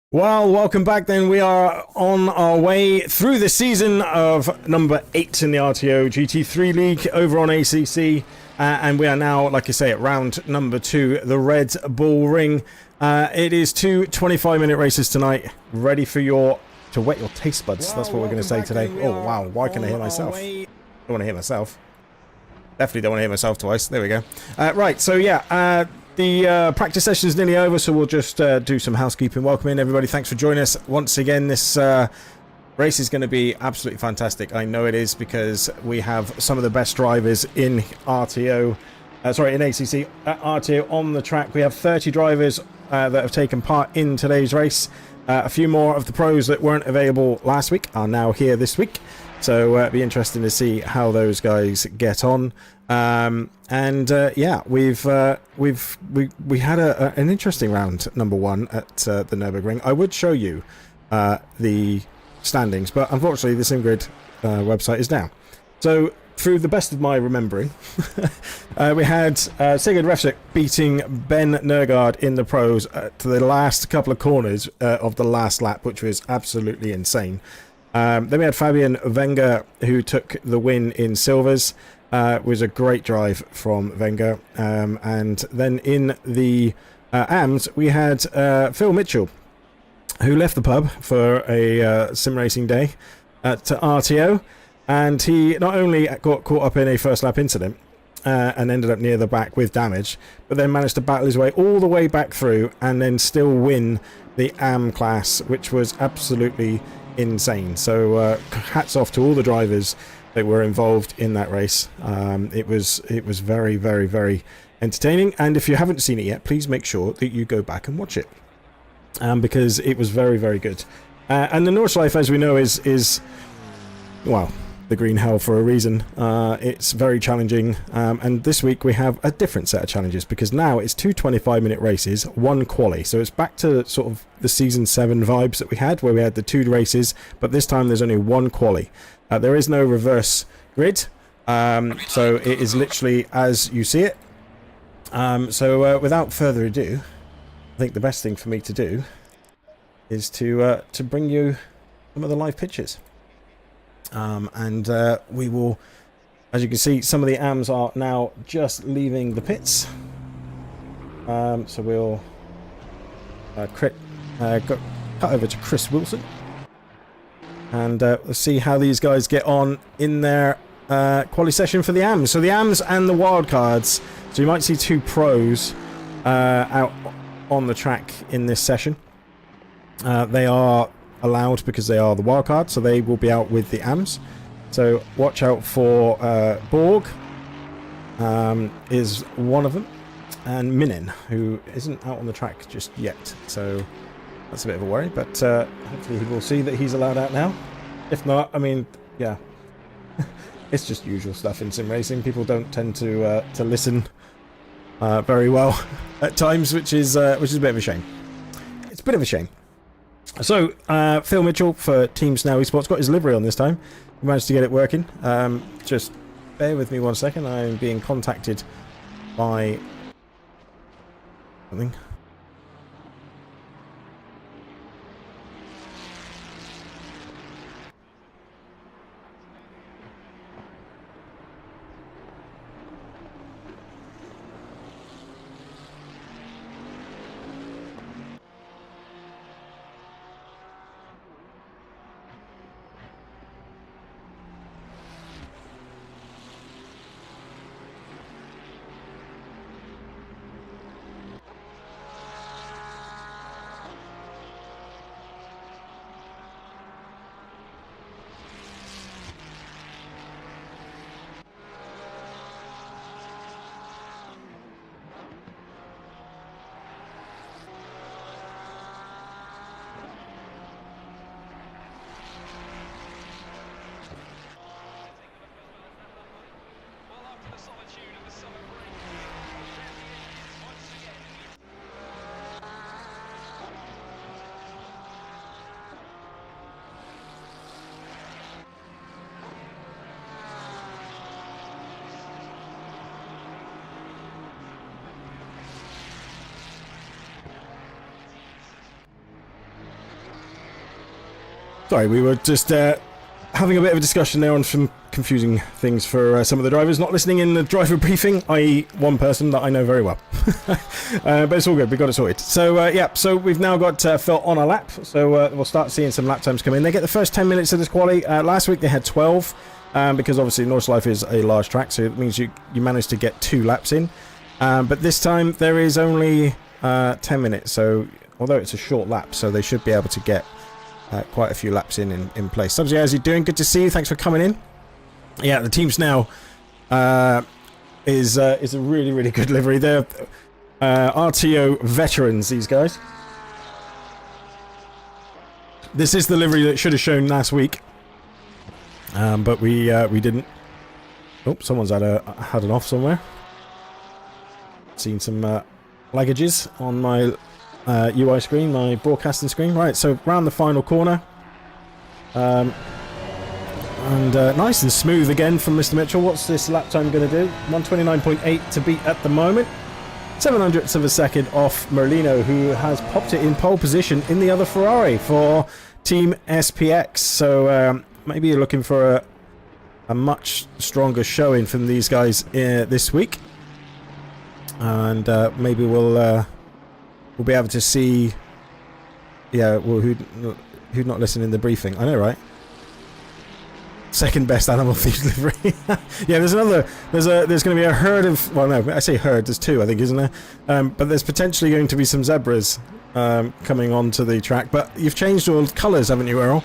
Well, welcome back then. We are on our way through the season of number 8 in the RTO GT3 League over on ACC. And we are now, like I say, at round number 2, the Redbull Ring. It is 2 25-minute races tonight, ready for to whet your taste buds. That's what we're going to say today. Oh, wow. Why can I hear myself? I don't want to hear myself. Definitely don't want to hear myself twice. There we go. Right, so yeah, the practice session is nearly over, so we'll just do some housekeeping. Welcome in, everybody. Thanks for joining us once again. This race is going to be absolutely fantastic. I know it is, because we have some of the best drivers in RTO, in ACC at RTO on the track. We have 30 drivers that have taken part in today's race. A few more of the pros that weren't available last week are now here this week. So it'll be interesting to see how those guys get on. Yeah, we had an interesting round number 1 at the Nürburgring. I would show you the standings, but unfortunately the SimGrid website is down. So through the best of my remembering, we had Sigurd Refsik beating Ben Nergard in the pros to the last couple of corners of the last lap, which was absolutely insane. Then we had Fabian Wenger, who took the win in silvers. Was a great drive from Wenger. And then in the AMs, we had Phil Mitchell, who left the pub for a sim racing day at RTO. And he not only got caught up in a first lap incident and ended up near the back with damage, but then managed to battle his way all the way back through and then still win the AM class, which was absolutely insane. So hats off to all the drivers that were involved in that race. It was very, very, very entertaining, and if you haven't seen it yet, please make sure that you go back and watch it, because it was very, very good. And the Nordschleife, as we know, is well, the green hell for a reason. It's very challenging, and this week we have a different set of challenges, because now it's 2 25-minute races, 1 quali. So it's back to sort of the season 7 vibes that we had, where we had the 2 races, but this time there's only 1 quali. There is no reverse grid, so it is literally as you see it. So without further ado, I think the best thing for me to do is to bring you some of the live pictures. And we will, as you can see, some of the AMs are now just leaving the pits. So we'll cut over to Chris Wilson, and let's see how these guys get on in their quali session for the AMs. So the AMs and the wildcards. So you might see 2 pros out on the track in this session. They are allowed because they are the wildcard, so they will be out with the AMs. So watch out for Borg is one of them, and Minin, who isn't out on the track just yet. So that's a bit of a worry, but hopefully he will see that he's allowed out now. If not, I mean, yeah, it's just usual stuff in sim racing. People don't tend to listen very well at times, which is a bit of a shame. It's a bit of a shame. So Phil Mitchell for Team Snow Esports got his livery on this time. He managed to get it working. Just bear with me 1 second. I'm being contacted by something. Sorry, we were just having a bit of a discussion there on some confusing things for some of the drivers not listening in the driver briefing, i.e. one person that I know very well. But it's all good, we got it sorted. So yeah, so we've now got Phil on a lap, so we'll start seeing some lap times come in. They get the first 10 minutes of this quali. Last week they had 12, because obviously North Life is a large track, so it means you managed to get 2 laps in. But this time there is only 10 minutes, so although it's a short lap, so they should be able to get quite a few laps in place. Subsy, how's you doing? Good to see you. Thanks for coming in. Yeah, the Team Snow is a really, really good livery. They're RTO veterans, these guys. This is the livery that should have shown last week, but we didn't. Oh, someone's had an off somewhere. Seen some laggages on my UI screen, my broadcasting screen. Right, so round the final corner, and nice and smooth again from Mr. Mitchell. What's this lap time going to do? 129.8 to beat at the moment. 700ths of a second off Merlino, who has popped it in pole position in the other Ferrari for Team SPX. So maybe you're looking for a much stronger showing from these guys this week, and maybe we'll be able to see, yeah, well, who'd not listen in the briefing. I know, right? Second best animal thieves livery. Yeah, there's going to be a herd of, well, no, I say herd, there's 2, I think, isn't there? But there's potentially going to be some zebras coming onto the track, but you've changed all the colours, haven't you, Errol?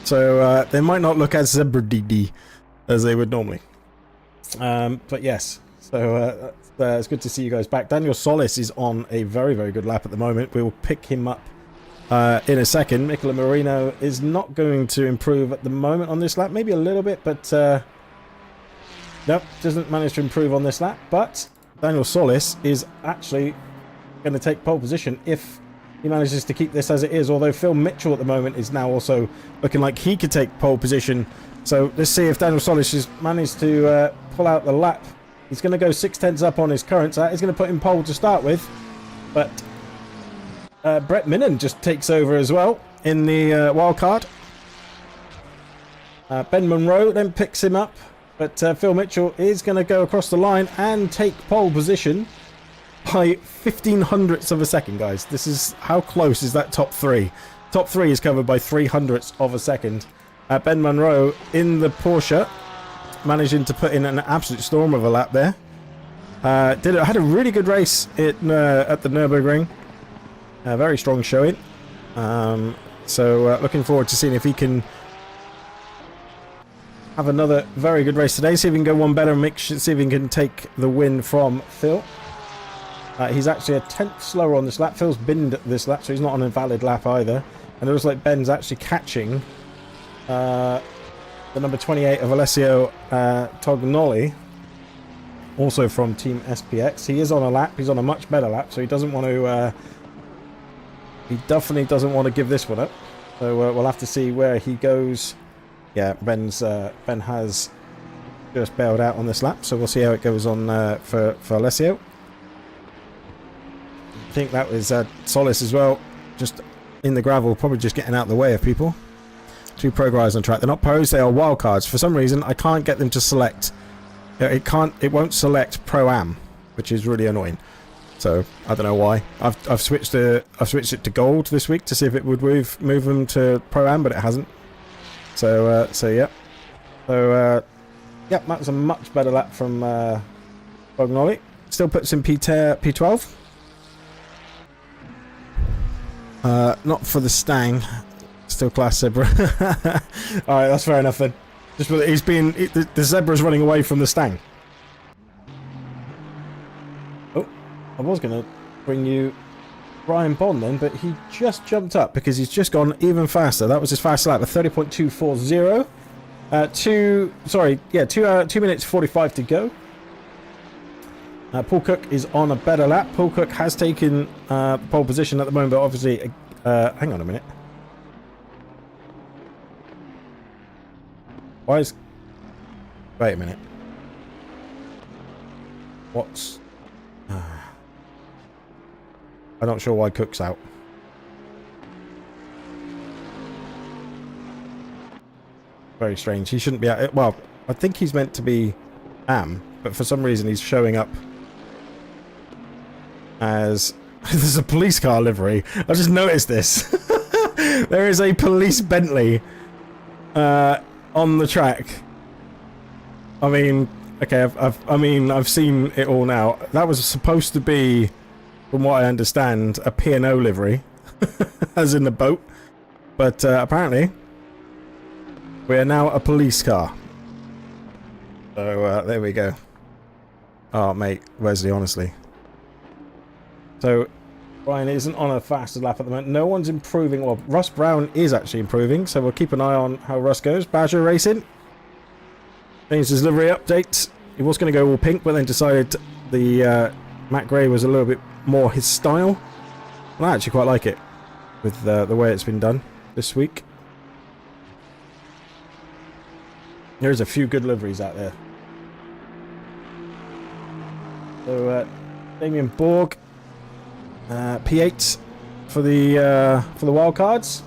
So they might not look as zebra-dee as they would normally. But yes, so it's good to see you guys back. Daniel Solis is on a very, very good lap at the moment. We will pick him up in a second. Nicola Marino is not going to improve at the moment on this lap. Maybe a little bit, but nope, doesn't manage to improve on this lap. But Daniel Solis is actually going to take pole position if he manages to keep this as it is. Although Phil Mitchell at the moment is now also looking like he could take pole position. So let's see if Daniel Solis has managed to pull out the lap. He's going to go 6/10 up on his current. So that is going to put him pole to start with. But Brett Minnen just takes over as well in the wild card. Ben Monroe then picks him up. But Phil Mitchell is going to go across the line and take pole position by 1500ths of a second, guys. This is, how close is that top 3? Top 3 is covered by 300ths of a second. Ben Monroe in the Porsche, managing to put in an absolute storm of a lap there. Had a really good race at the Nürburgring. Very strong showing. So looking forward to seeing if he can have another very good race today. See if we can go one better and see if we can take the win from Phil. He's actually a tenth slower on this lap. Phil's binned this lap, so he's not on a valid lap either. And it looks like Ben's actually catching the number 28 of Alessio Tognoli, also from Team SPX. He is on a lap. He's on a much better lap, so he doesn't want to... he definitely doesn't want to give this one up. So we'll have to see where he goes. Yeah, Ben has just bailed out on this lap, so we'll see how it goes on for Alessio. I think that was Solis as well, just in the gravel, probably just getting out of the way of people. 2 pro guys on track. They're not pros, they are wildcards. For some reason, I can't get them to select. It won't select Pro-Am, which is really annoying. So I don't know why. I've switched it to gold this week to see if it would move them to Pro-Am, but it hasn't. So yeah. So yeah, that's a much better lap from Bognoli. Still puts in P12. Not for the Stang. Still class zebra. Alright, that's fair enough then. Just the zebra's running away from the Stang. Oh, I was gonna bring you Brian Bond then, but he just jumped up because he's just gone even faster. That was his fast lap, a 30.240. 2 minutes 45 to go. Paul Cook is on a better lap. Paul Cook has taken pole position at the moment, but obviously, hang on a minute. Wait a minute. What's... I'm not sure why Cook's out. Very strange. He shouldn't be out. Well, I think he's meant to be Am, but for some reason he's showing up as... There's a police car livery. I just noticed this. There is a police Bentley on the track. I mean, okay, I've seen it all now. That was supposed to be, from what I understand, a P&O livery, as in the boat. But apparently, we are now a police car. So there we go. Oh, mate, Wesley, honestly. So, Brian isn't on a faster lap at the moment. No one's improving. Well, Russ Brown is actually improving, so we'll keep an eye on how Russ goes. Badger Racing changed his livery update. He was going to go all pink, but then decided the matte grey was a little bit more his style. And I actually quite like it with the way it's been done this week. There's a few good liveries out there. So Damien Borg, P8 for the wildcards.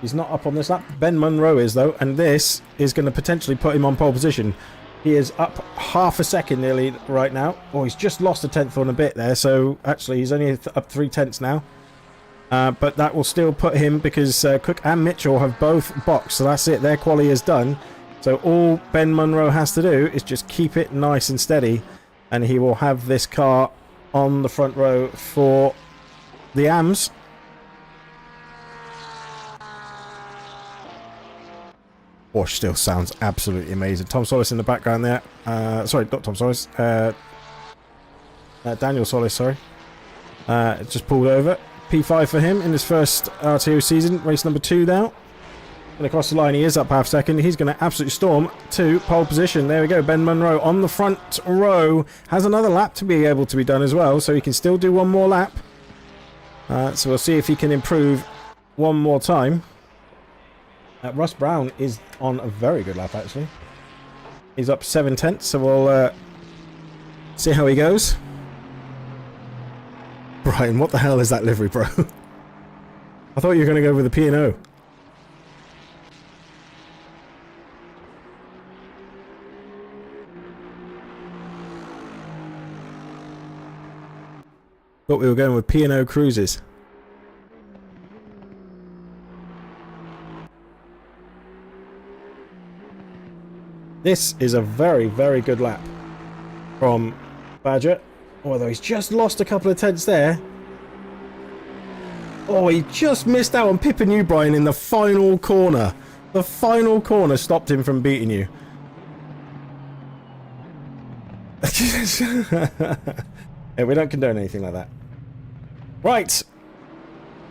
He's not up on this lap. Ben Munro is though, and this is going to potentially put him on pole position. He is up half a second nearly right now. Oh, he's just lost a tenth on a bit there, so actually he's only up 3/10 now. But that will still put him, because Cook and Mitchell have both boxed, so that's it. Their quali is done. So all Ben Munro has to do is just keep it nice and steady, and he will have this car on the front row for the AMs. Wash still sounds absolutely amazing. Tom Solis in the background there. Sorry, not Tom Solis. Daniel Solis, sorry. Just pulled over. P5 for him in his first RTO season. Race number 2 now. And across the line, he is up half second. He's going to absolutely storm to pole position. There we go. Ben Munro on the front row. Has another lap to be able to be done as well, so he can still do one more lap. So we'll see if he can improve one more time. Russ Brown is on a very good lap, actually. He's up 7/10, so we'll see how he goes. Brian, what the hell is that livery, bro? I thought you were going to go with the P&O. Thought we were going with P&O Cruises. This is a very, very good lap from Badger. Although he's just lost a couple of tenths there. Oh, he just missed out on Pip and you, Brian, in the final corner. The final corner stopped him from beating you. Yeah, we don't condone anything like that. Right.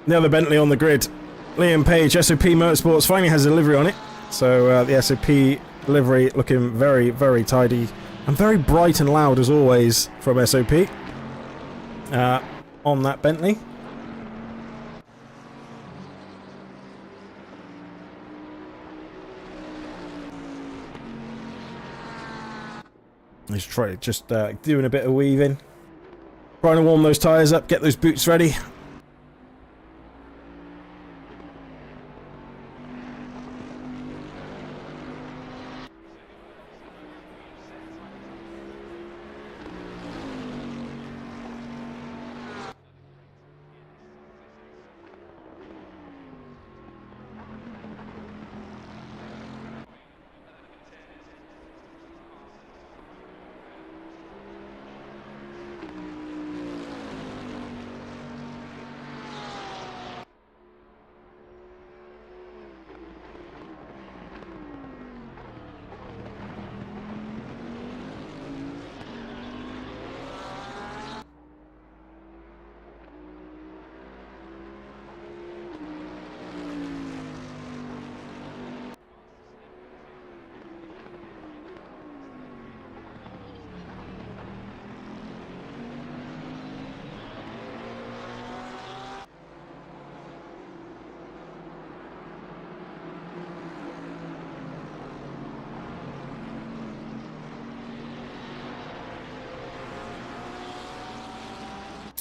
The other Bentley on the grid. Liam Page, SOP Motorsports, finally has a livery on it. So the SOP livery looking very, very tidy. And very bright and loud as always from SOP. On that Bentley. Let's try just doing a bit of weaving. Trying to warm those tyres up, get those boots ready.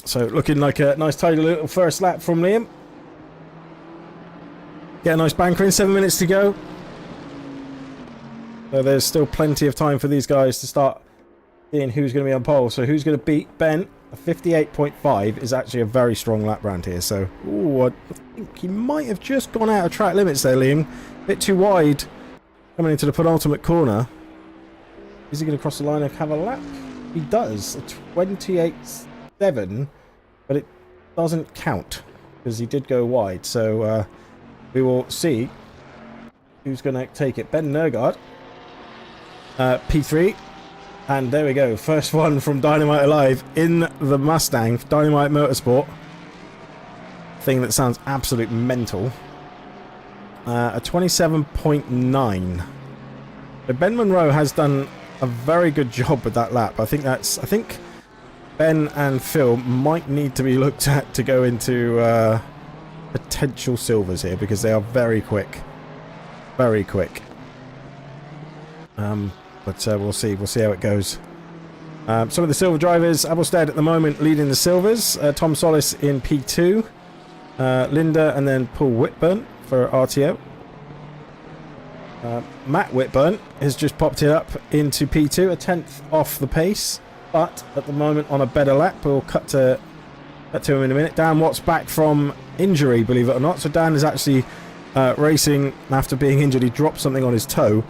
So looking like a nice tidy little first lap from Liam. Get a nice banker in, 7 minutes to go. So there's still plenty of time for these guys to start seeing who's going to be on pole. So who's going to beat Ben? A 58.5 is actually a very strong lap round here. So, ooh, I think he might have just gone out of track limits there, Liam. A bit too wide coming into the penultimate corner. Is he going to cross the line and have a lap? He does. A 28.7, but it doesn't count because he did go wide. So we will see who's going to take it. Ben Nergard, P3. And there we go. First one from Dynamite Alive in the Mustang. Dynamite Motorsport. Thing that sounds absolute mental. A 27.9. So Ben Monroe has done a very good job with that lap. I think Ben and Phil might need to be looked at to go into potential silvers here because they are very quick. Very quick. But we'll see. We'll see how it goes. Some of the silver drivers, Abelstead at the moment leading the silvers. Tom Solis in P2. Linda and then Paul Whitburn for RTO. Matt Whitburn has just popped it up into P2, a 10th off the pace. But at the moment on a better lap. We'll cut to him in a minute. Dan Watts back from injury, believe it or not. So Dan is actually racing after being injured. He dropped something on his toe.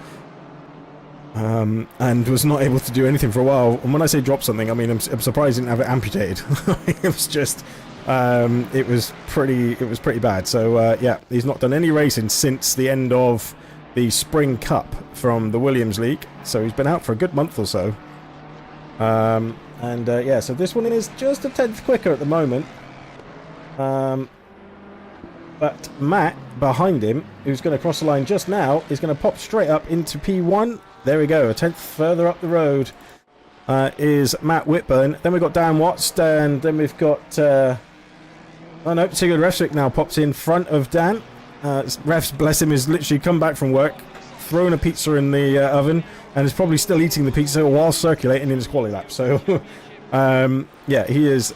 And was not able to do anything for a while. And when I say drop something, I mean I'm surprised he didn't have it amputated. It was just, it was pretty bad. So yeah, he's not done any racing since the end of the Spring Cup from the Williams League. So he's been out for a good month or so. Yeah, so this one is just a 10th quicker at the moment. But Matt behind him, who's going to cross the line just now, is going to pop straight up into P1. There we go, a 10th further up the road is Matt Whitburn. Then we've got Dan Watts, and then we've got... oh no, Sigurd Refsvik now pops in front of Dan. Refs, bless him, has literally come back from work, thrown a pizza in the oven, and is probably still eating the pizza while circulating in his quali lap. So, yeah, he is...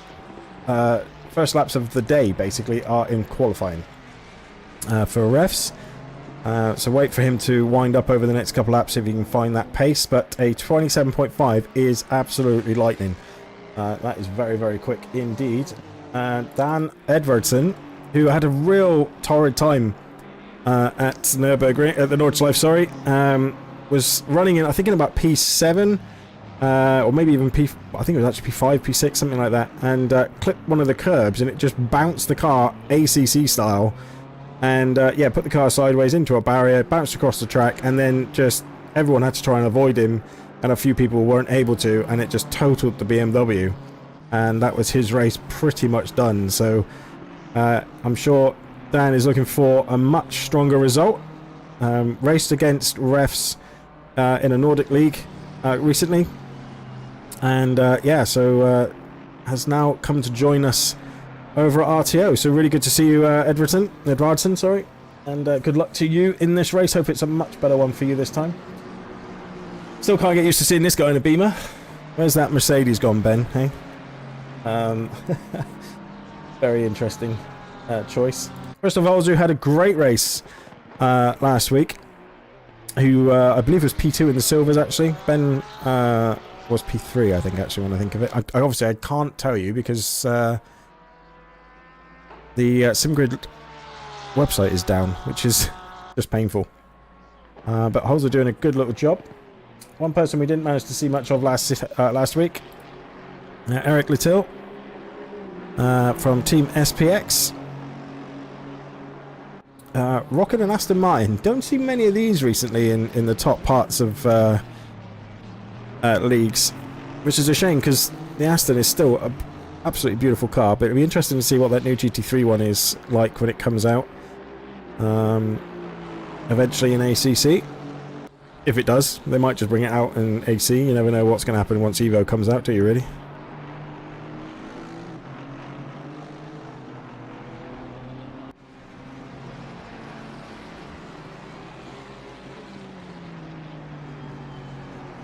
first laps of the day, basically, are in qualifying for refs. So wait for him to wind up over the next couple laps if he can find that pace. But a 27.5 is absolutely lightning. That is very, very quick indeed. Dan Edvardson, who had a real torrid time at Nürburgring, at the Nordschleife, sorry, was running in, I think, in about P7. Or maybe even I think it was actually P5, P6, something like that, and clipped one of the curbs, and it just bounced the car ACC style and yeah, put the car sideways into a barrier, bounced across the track, and then just everyone had to try and avoid him, and a few people weren't able to, and it just totaled the BMW, and that was his race pretty much done. So I'm sure Dan is looking for a much stronger result. Raced against refs in a Nordic League recently, and yeah, so has now come to join us over at RTO. So really good to see you, Edvardsen, sorry, and good luck to you in this race. Hope it's a much better one for you this time. Still can't get used to seeing this guy in a Beamer. Where's that Mercedes gone, Ben? Hey, very interesting choice. Christoph Olzu had a great race last week, who I believe was P2 in the Silvers, actually. Ben was P3, I think, actually, when I think of it. I obviously I can't tell you because the SimGrid website is down, which is just painful. But Holzer doing a good little job. One person we didn't manage to see much of last week, Eric Little from Team SPX. Rocking an Aston Martin. Don't see many of these recently in the top parts of leagues, which is a shame because the Aston is still an absolutely beautiful car, but it'll be interesting to see what that new GT3 one is like when it comes out eventually in ACC. If it does, they might just bring it out in AC. You never know what's going to happen once Evo comes out, do you really?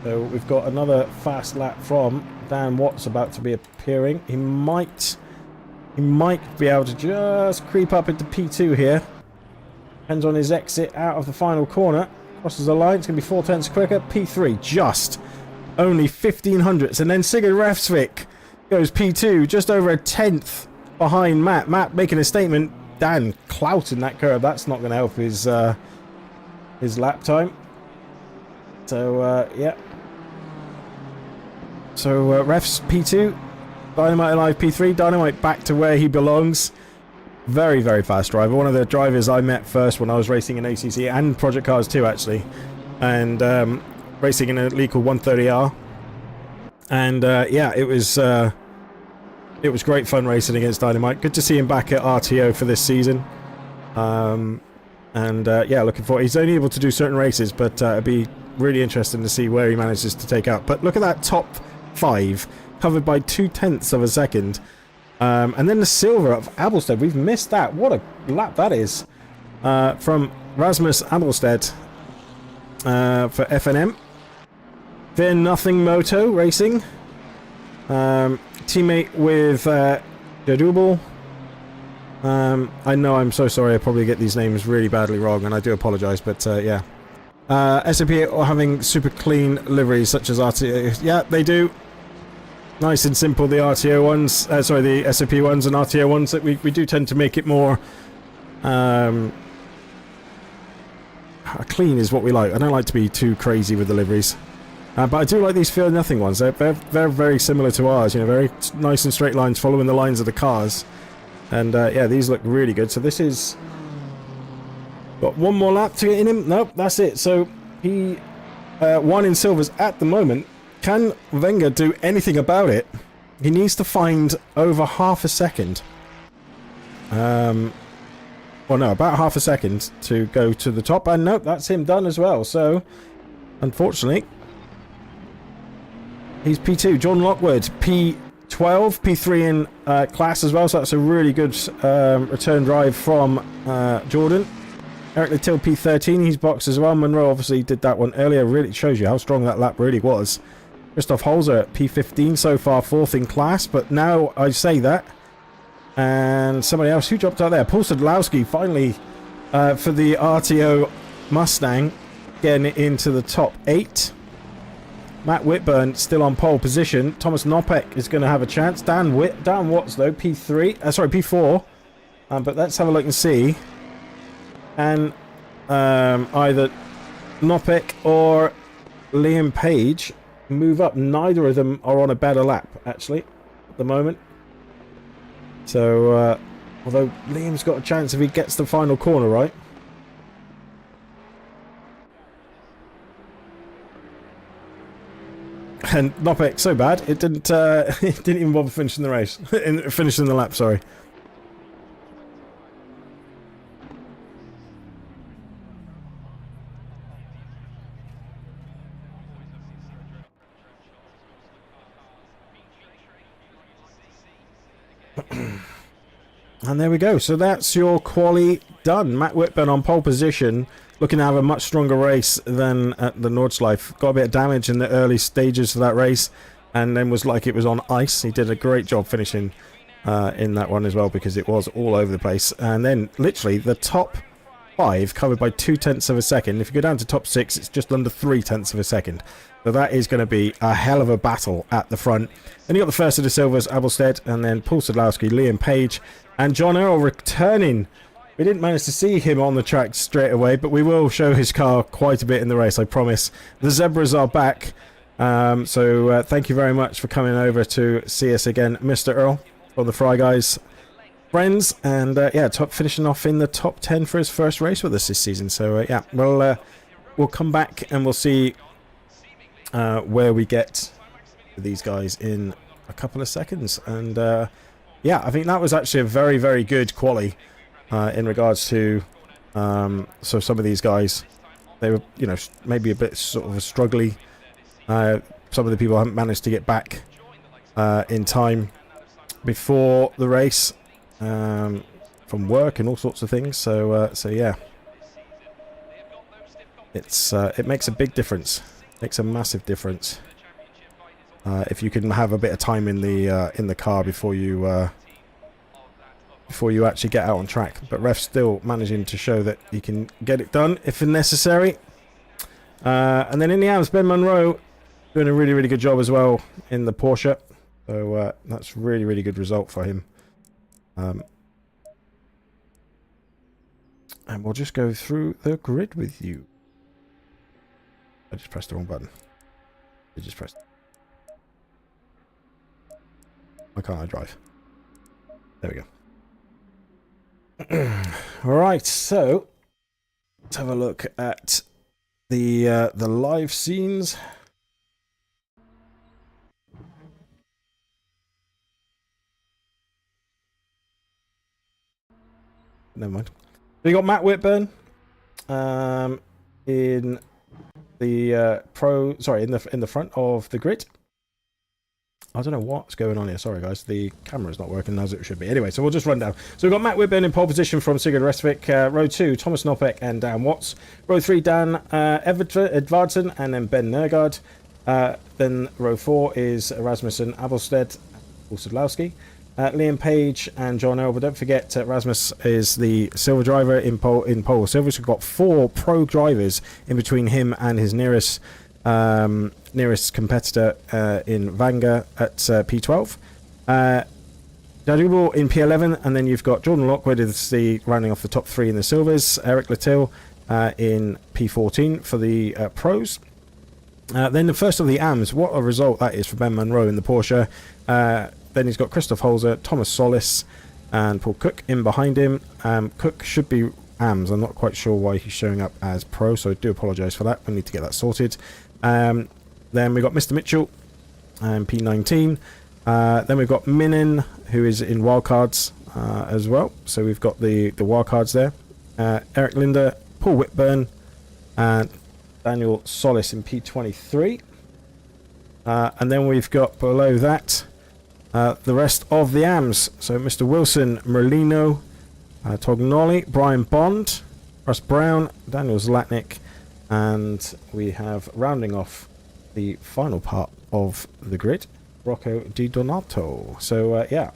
So we've got another fast lap from Dan Watts about to be appearing. He might be able to just creep up into P2 here. Depends on his exit out of the final corner. Crosses the line, it's going to be 4 tenths quicker. P3 just only 1500ths, and then Sigurd Refsvik goes P2, just over a tenth behind Matt. Matt making a statement. Dan clouting that curve. That's not going to help his lap time. So yeah. So Refs P2, Dynamite Alive P3. Dynamite back to where he belongs. Very, very fast driver. One of the drivers I met first when I was racing in ACC and Project Cars too, actually. And racing in a league called 130R. And yeah, it was great fun racing against Dynamite. Good to see him back at RTO for this season. And yeah, looking forward. He's only able to do certain races, but it'd be really interesting to see where he manages to take out. But look at that top 5, covered by 2 tenths of a second. And then the silver of Abelstead. We've missed that. What a lap that is. From Rasmus Abelstead for FNM. Then Nothing Moto Racing. Teammate with Redbull. I know, I'm so sorry. I probably get these names really badly wrong, and I do apologise, but yeah. SAP are having super clean liveries such as RTO. Yeah, they do. Nice and simple, the RTO ones, sorry, the SAP ones and RTO ones. That we do tend to make it more clean is what we like. I don't like to be too crazy with the liveries, but I do like these Fear Nothing ones. They're very similar to ours, you know, very nice and straight lines following the lines of the cars. And yeah, these look really good. So this is got one more lap to get in him. Nope, that's it. So he won in silvers at the moment. Can Wenger do anything about it? He needs to find over half a second. Well, no, about half a second to go to the top. And nope, that's him done as well. So, unfortunately, he's P2. John Lockwood, P12, P3 in class as well. So that's a really good return drive from Jordan. Eric Little, P13, he's boxed as well. Monroe obviously did that one earlier. Really shows you how strong that lap really was. Christoph Holzer at P15 so far, 4th in class, but now I say that. And somebody else who dropped out there, Paul Sadlowski, finally for the RTO Mustang, getting it into the top 8. Matt Whitburn still on pole position. Thomas Nopek is going to have a chance. Dan Watts though, P3, sorry, P4. But let's have a look and see. And either Nopek or Liam Page move up. Neither of them are on a better lap, actually, at the moment. So, Although Liam's got a chance if he gets the final corner right. And Nopek so bad it didn't it didn't even bother finishing the race, finishing the lap. Sorry. And there we go. So that's your quali done. Matt Whitburn on pole position, looking to have a much stronger race than at the Nordschleife. Got a bit of damage in the early stages of that race, and then was like it was on ice. He did a great job finishing in that one as well, because it was all over the place. And then literally the top 5 covered by 0.2 of a second. If you go down to top 6, it's just under 0.3 of a second. So that is going to be a hell of a battle at the front. Then you got the first of the Silvers, Abelstead, and then Paul Sadlowski, Liam Page, and John Earl returning. We didn't manage to see him on the track straight away, but we will show his car quite a bit in the race, I promise. The Zebras are back. So thank you very much for coming over to see us again, Mr. Earl, from the Fry Guys friends. And yeah, finishing off in the top 10 for his first race with us this season. So yeah, we'll come back and we'll see where we get these guys in a couple of seconds. And yeah, I think that was actually a very, very good quali in regards to so some of these guys, they were, you know, maybe a bit sort of a struggly. Some of the people haven't managed to get back in time before the race from work and all sorts of things. So yeah, it makes a big difference. Makes a massive difference if you can have a bit of time in the car before you actually get out on track. But ref's still managing to show that he can get it done if necessary. And then in the AMS, Ben Munro doing a really, really good job as well in the Porsche. So that's really, really good result for him. And we'll just go through the grid with you. I just pressed the wrong button. I just pressed. Why can't I drive? There we go. Alright, so let's have a look at the live scenes. Never mind. We got Matt Whitburn in the in the front of the grid. I don't know what's going on here. Sorry, guys. The camera's not working as it should be. Anyway, so we'll just run down. So we've got Matt Whitburn in pole position from Sigurd Restvik. Row 2, Thomas Nopek and Dan Watts. Row 3, Dan Edvardsen and then Ben Nergard. Then row 4 is Rasmussen, Abelstead, Paul Sadlowski. Liam Page and John Earl. But don't forget, Rasmus is the silver driver in pole silver. So we've got 4 pro drivers in between him and his nearest competitor in Vanga at P12. Dadubal in P11, and then you've got Jordan Lockwood is the rounding off the top 3 in the silvers. Eric Latil in P14 for the pros. Then the first of the AMs, what a result that is for Ben Munro in the Porsche. Then he's got Christoph Holzer, Thomas Solis, and Paul Cook in behind him. Cook should be AMs. I'm not quite sure why he's showing up as pro, so I do apologise for that. We need to get that sorted. Then we've got Mr. Mitchell and P19. Then we've got Minin, who is in wildcards as well. So we've got the wildcards there. Eric Linder, Paul Whitburn, and Daniel Solis in P23. And then we've got below that the rest of the AMs. So Mr. Wilson, Merlino, Tognoli, Brian Bond, Russ Brown, Daniel Zlatnik, and we have rounding off the final part of the grid, Rocco Di Donato. So yeah,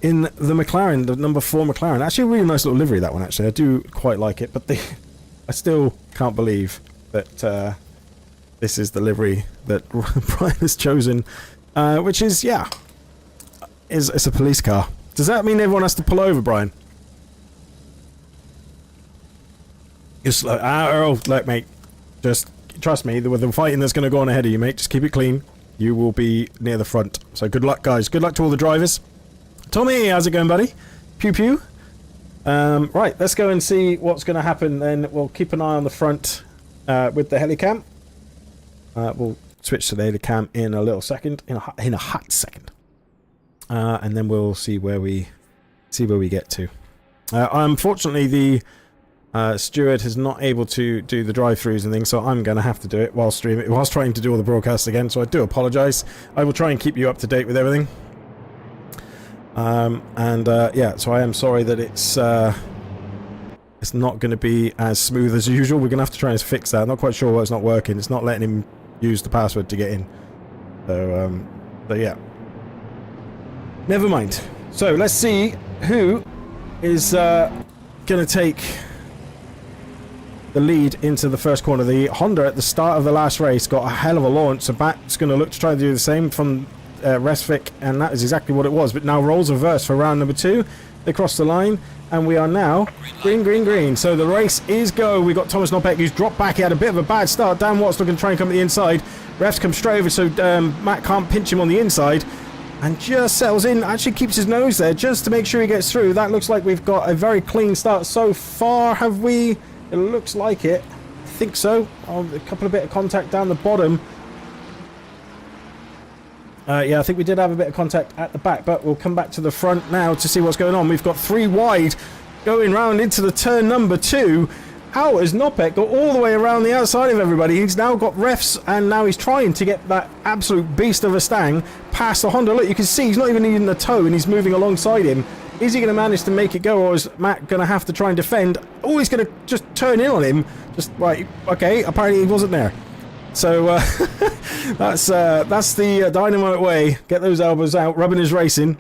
in the McLaren, the number 4 McLaren, actually a really nice little livery, that one. Actually, I do quite like it, but I still can't believe that this is the livery that Brian has chosen, which is, yeah, it's a police car. Does that mean everyone has to pull over, Brian? It's like, Earl, like, mate, just trust me, with the fighting that's going to go on ahead of you, mate, just keep it clean. You will be near the front. So good luck, guys. Good luck to all the drivers. Tommy, how's it going, buddy? Pew pew. Right, let's go and see what's going to happen. Then we'll keep an eye on the front with the helicam. We'll switch to the helicam in a little second, in a hot second, and then we'll see where we get to. Unfortunately, the steward is not able to do the drive-throughs and things, so I'm going to have to do it while trying to do all the broadcasts again. So I do apologise. I will try and keep you up to date with everything. Yeah, so I am sorry that it's not going to be as smooth as usual. We're going to have to try and fix that. I'm not quite sure why it's not working. It's not letting him use the password to get in. So yeah. Never mind. So let's see who is going to take the lead into the first corner. The Honda at the start of the last race got a hell of a launch, so Matt's going to look to try to do the same from Resvik, and that is exactly what it was. But now roles reverse for round number 2. They cross the line, and we are now green. So the race is go. We got Thomas Nopek, who's dropped back. He had a bit of a bad start. Dan Watts looking to try and come to the inside. Refs come straight over, so Matt can't pinch him on the inside, and just settles in. Actually keeps his nose there just to make sure he gets through. That looks like we've got a very clean start so far. Have we? It looks like it. I think so. Oh, a couple of bit of contact down the bottom. Yeah, I think we did have a bit of contact at the back, but we'll come back to the front now to see what's going on. We've got 3 wide going round into the turn number 2. How has Nopek got all the way around the outside of everybody? He's now got refs, and now he's trying to get that absolute beast of a Stang past the Honda. Look, you can see he's not even needing a toe, and he's moving alongside him. Is he going to manage to make it go, or is Matt going to have to try and defend? Oh, he's going to just turn in on him. Just, right, okay, apparently he wasn't there. So, that's the dynamite way. Get those elbows out, rubbing his racing.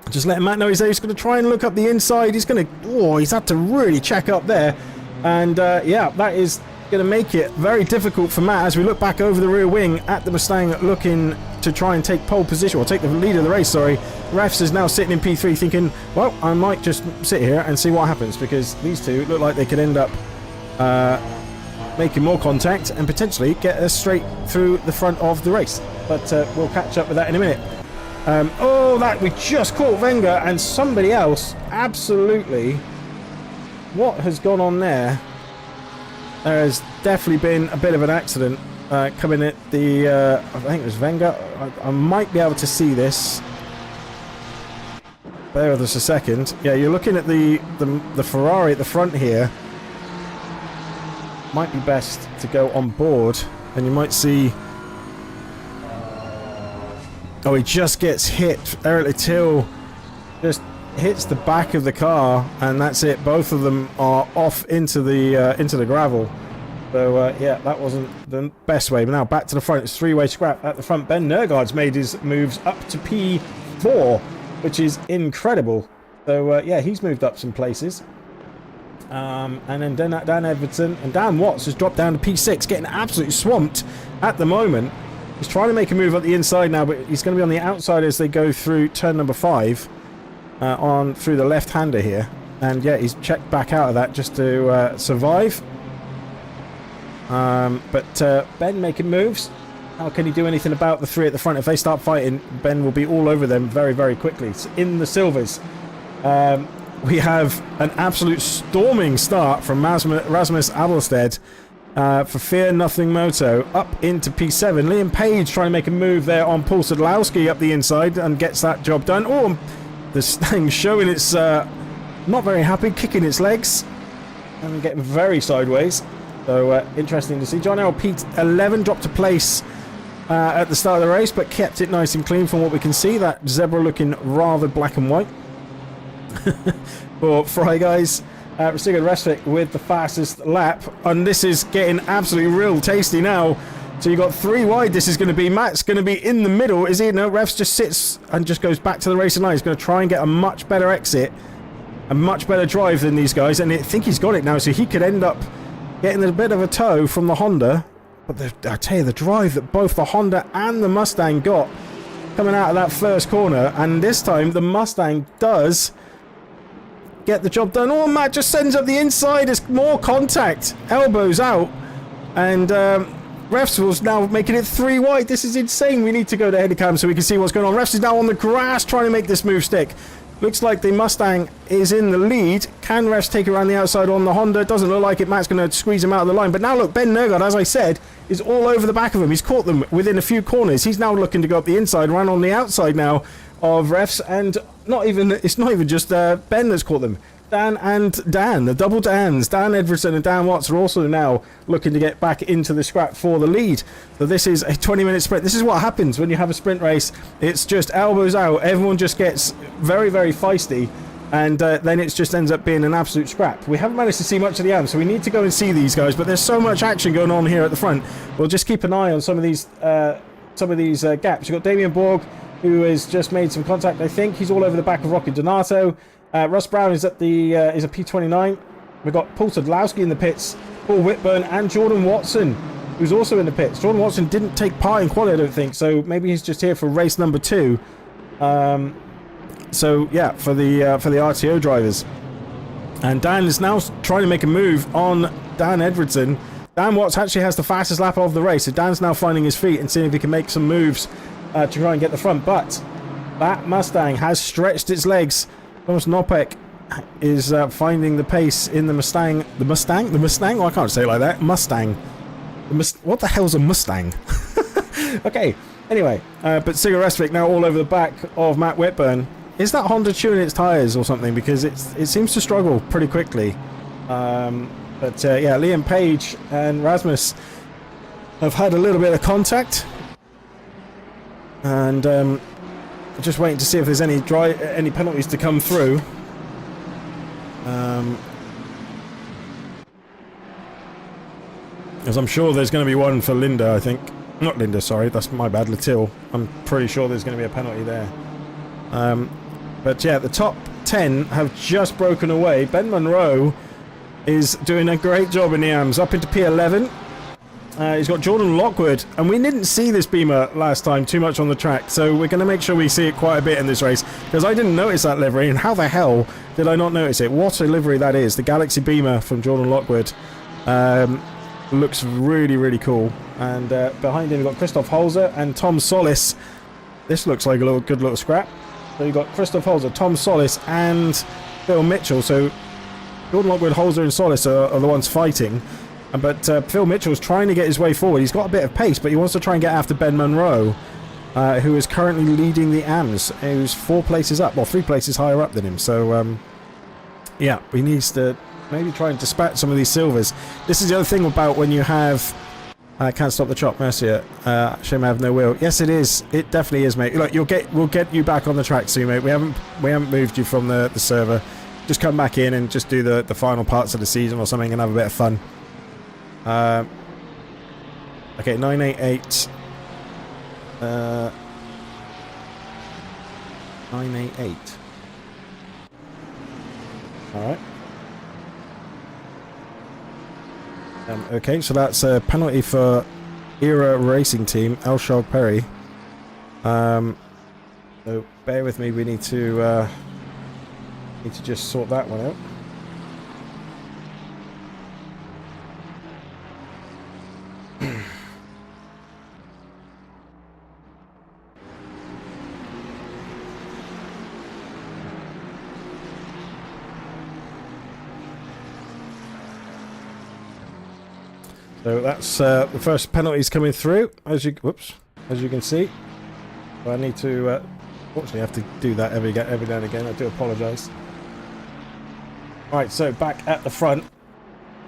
Just letting Matt know he's there. He's going to try and look up the inside. He's going to... Oh, he's had to really check up there. And, yeah, that is going to make it very difficult for Matt as we look back over the rear wing at the Mustang, looking to try and take pole position, or take the lead of the race, sorry. Refs is now sitting in P3 thinking, well, I might just sit here and see what happens, because these two look like they could end up making more contact and potentially get us straight through the front of the race. But we'll catch up with that in a minute. Oh, that we just caught Wenger and somebody else. Absolutely. What has gone on there? There has definitely been a bit of an accident coming at the... I think it was Wenger. I might be able to see this. Bear with us a second. Yeah, you're looking at the Ferrari at the front here. Might be best to go on board, and you might see... Oh, he just gets hit. Eric Littil just hits the back of the car, and that's it. Both of them are off into the gravel. So yeah, that wasn't the best way. But now back to the front. It's 3-way scrap at the front. Ben Nergaard's made his moves up to P4, which is incredible. So yeah, he's moved up some places. And then Dan Everton and Dan Watts has dropped down to P6, getting absolutely swamped at the moment. He's trying to make a move up the inside now, but he's going to be on the outside as they go through turn number 5 on through the left-hander here. And yeah, he's checked back out of that just to survive. But Ben making moves. How can he do anything about the 3 at the front? If they start fighting, Ben will be all over them very, very quickly. So in the silvers, we have an absolute storming start from Rasmus Abelstedt for Fear Nothing Moto up into P7. Liam Page trying to make a move there on Paul Sadlowski up the inside and gets that job done. Oh, the Stang showing it's not very happy, kicking its legs and getting very sideways. So interesting to see. John L. P11 dropped a place at the start of the race, but kept it nice and clean from what we can see. That zebra looking rather black and white. For Fry Guys, Sigurd Resvik with the fastest lap, and this is getting absolutely real tasty now. So you got 3 wide. This is going to be Matt's going to be in the middle. Is he? No, Refs just sits and just goes back to the racing line. He's going to try and get a much better exit, a much better drive than these guys, and I think he's got it now. So he could end up getting a bit of a tow from the Honda. But I tell you, the drive that both the Honda and the Mustang got coming out of that first corner, and this time the Mustang does get the job done. Oh, Matt just sends up the inside. There's more contact. Elbows out. And Refs was now making it 3 wide. This is insane. We need to go to Headicam so we can see what's going on. Refs is now on the grass trying to make this move stick. Looks like the Mustang is in the lead. Can refs take around the outside on the Honda? Doesn't look like it. Matt's going to squeeze him out of the line. But now look, Ben Nergard, as I said, is all over the back of him. He's caught them within a few corners. He's now looking to go up the inside, run on the outside now of refs. And it's not even just Ben that's caught them. Dan and Dan, the double Dans, Dan Edwardson and Dan Watts are also now looking to get back into the scrap for the lead. So this is a 20-minute sprint. This is what happens when you have a sprint race. It's just elbows out. Everyone just gets very, very feisty, and then it just ends up being an absolute scrap. We haven't managed to see much of the AM, so we need to go and see these guys, but there's so much action going on here at the front. We'll just keep an eye on some of these gaps. You've got Damien Borg, who has just made some contact, I think. He's all over the back of Rocky Donato. Russ Brown is at the is a P29. We've got Paul Tudlowski in the pits, Paul Whitburn, and Jordan Watson, who's also in the pits. Jordan Watson didn't take part in quali, I don't think, so maybe he's just here for race number 2. So yeah, for the RTO drivers. And Dan is now trying to make a move on Dan Edwardson. Dan Watts actually has the fastest lap of the race, so Dan's now finding his feet and seeing if he can make some moves to try and get the front. But that Mustang has stretched its legs. Thomas Nopek is finding the pace in the Mustang. The Mustang? The Mustang? Oh, I can't say it like that. Mustang. What the hell's a Mustang? Okay, anyway. But Sigur Resvik now all over the back of Matt Whitburn. Is that Honda tuning its tyres or something? Because it seems to struggle pretty quickly. Yeah, Liam Page and Rasmus have had a little bit of contact. And just waiting to see if there's any penalties to come through. As I'm sure there's going to be one for Linda, I think. Not Linda, sorry, that's my bad, Latil. I'm pretty sure there's going to be a penalty there. But yeah, the top 10 have just broken away. Ben Monroe is doing a great job in the AMs, up into P11. He's got Jordan Lockwood, and we didn't see this Beamer last time too much on the track, so we're going to make sure we see it quite a bit in this race, because I didn't notice that livery, and how the hell did I not notice it? What a livery that is. The Galaxy Beamer from Jordan Lockwood looks really, really cool. And behind him we've got Christoph Holzer and Tom Solis. This looks like a good little scrap. So you've got Christoph Holzer, Tom Solis, and Phil Mitchell. So Jordan Lockwood, Holzer, and Solis are the ones fighting. But Phil Mitchell's trying to get his way forward. He's got a bit of pace, but he wants to try and get after Ben Monroe, who is currently leading the AMs, who's 4 places up, well, 3 places higher up than him. So, yeah, he needs to maybe try and dispatch some of these silvers. This is the other thing about when you have... I can't stop the chop, Mercier. Shame I have no wheel. Yes, it is. It definitely is, mate. Look, we'll get you back on the track soon, mate. We haven't moved you from the server. Just come back in and just do the final parts of the season or something and have a bit of fun. Okay, 988. 988. Alright. Okay, so that's a penalty for Era Racing Team, Elshog Perry. So bear with me, we need to just sort that one out. So that's the first penalties coming through, as you can see. So I need to fortunately have to do that every now and again. I do apologise. All right, so back at the front,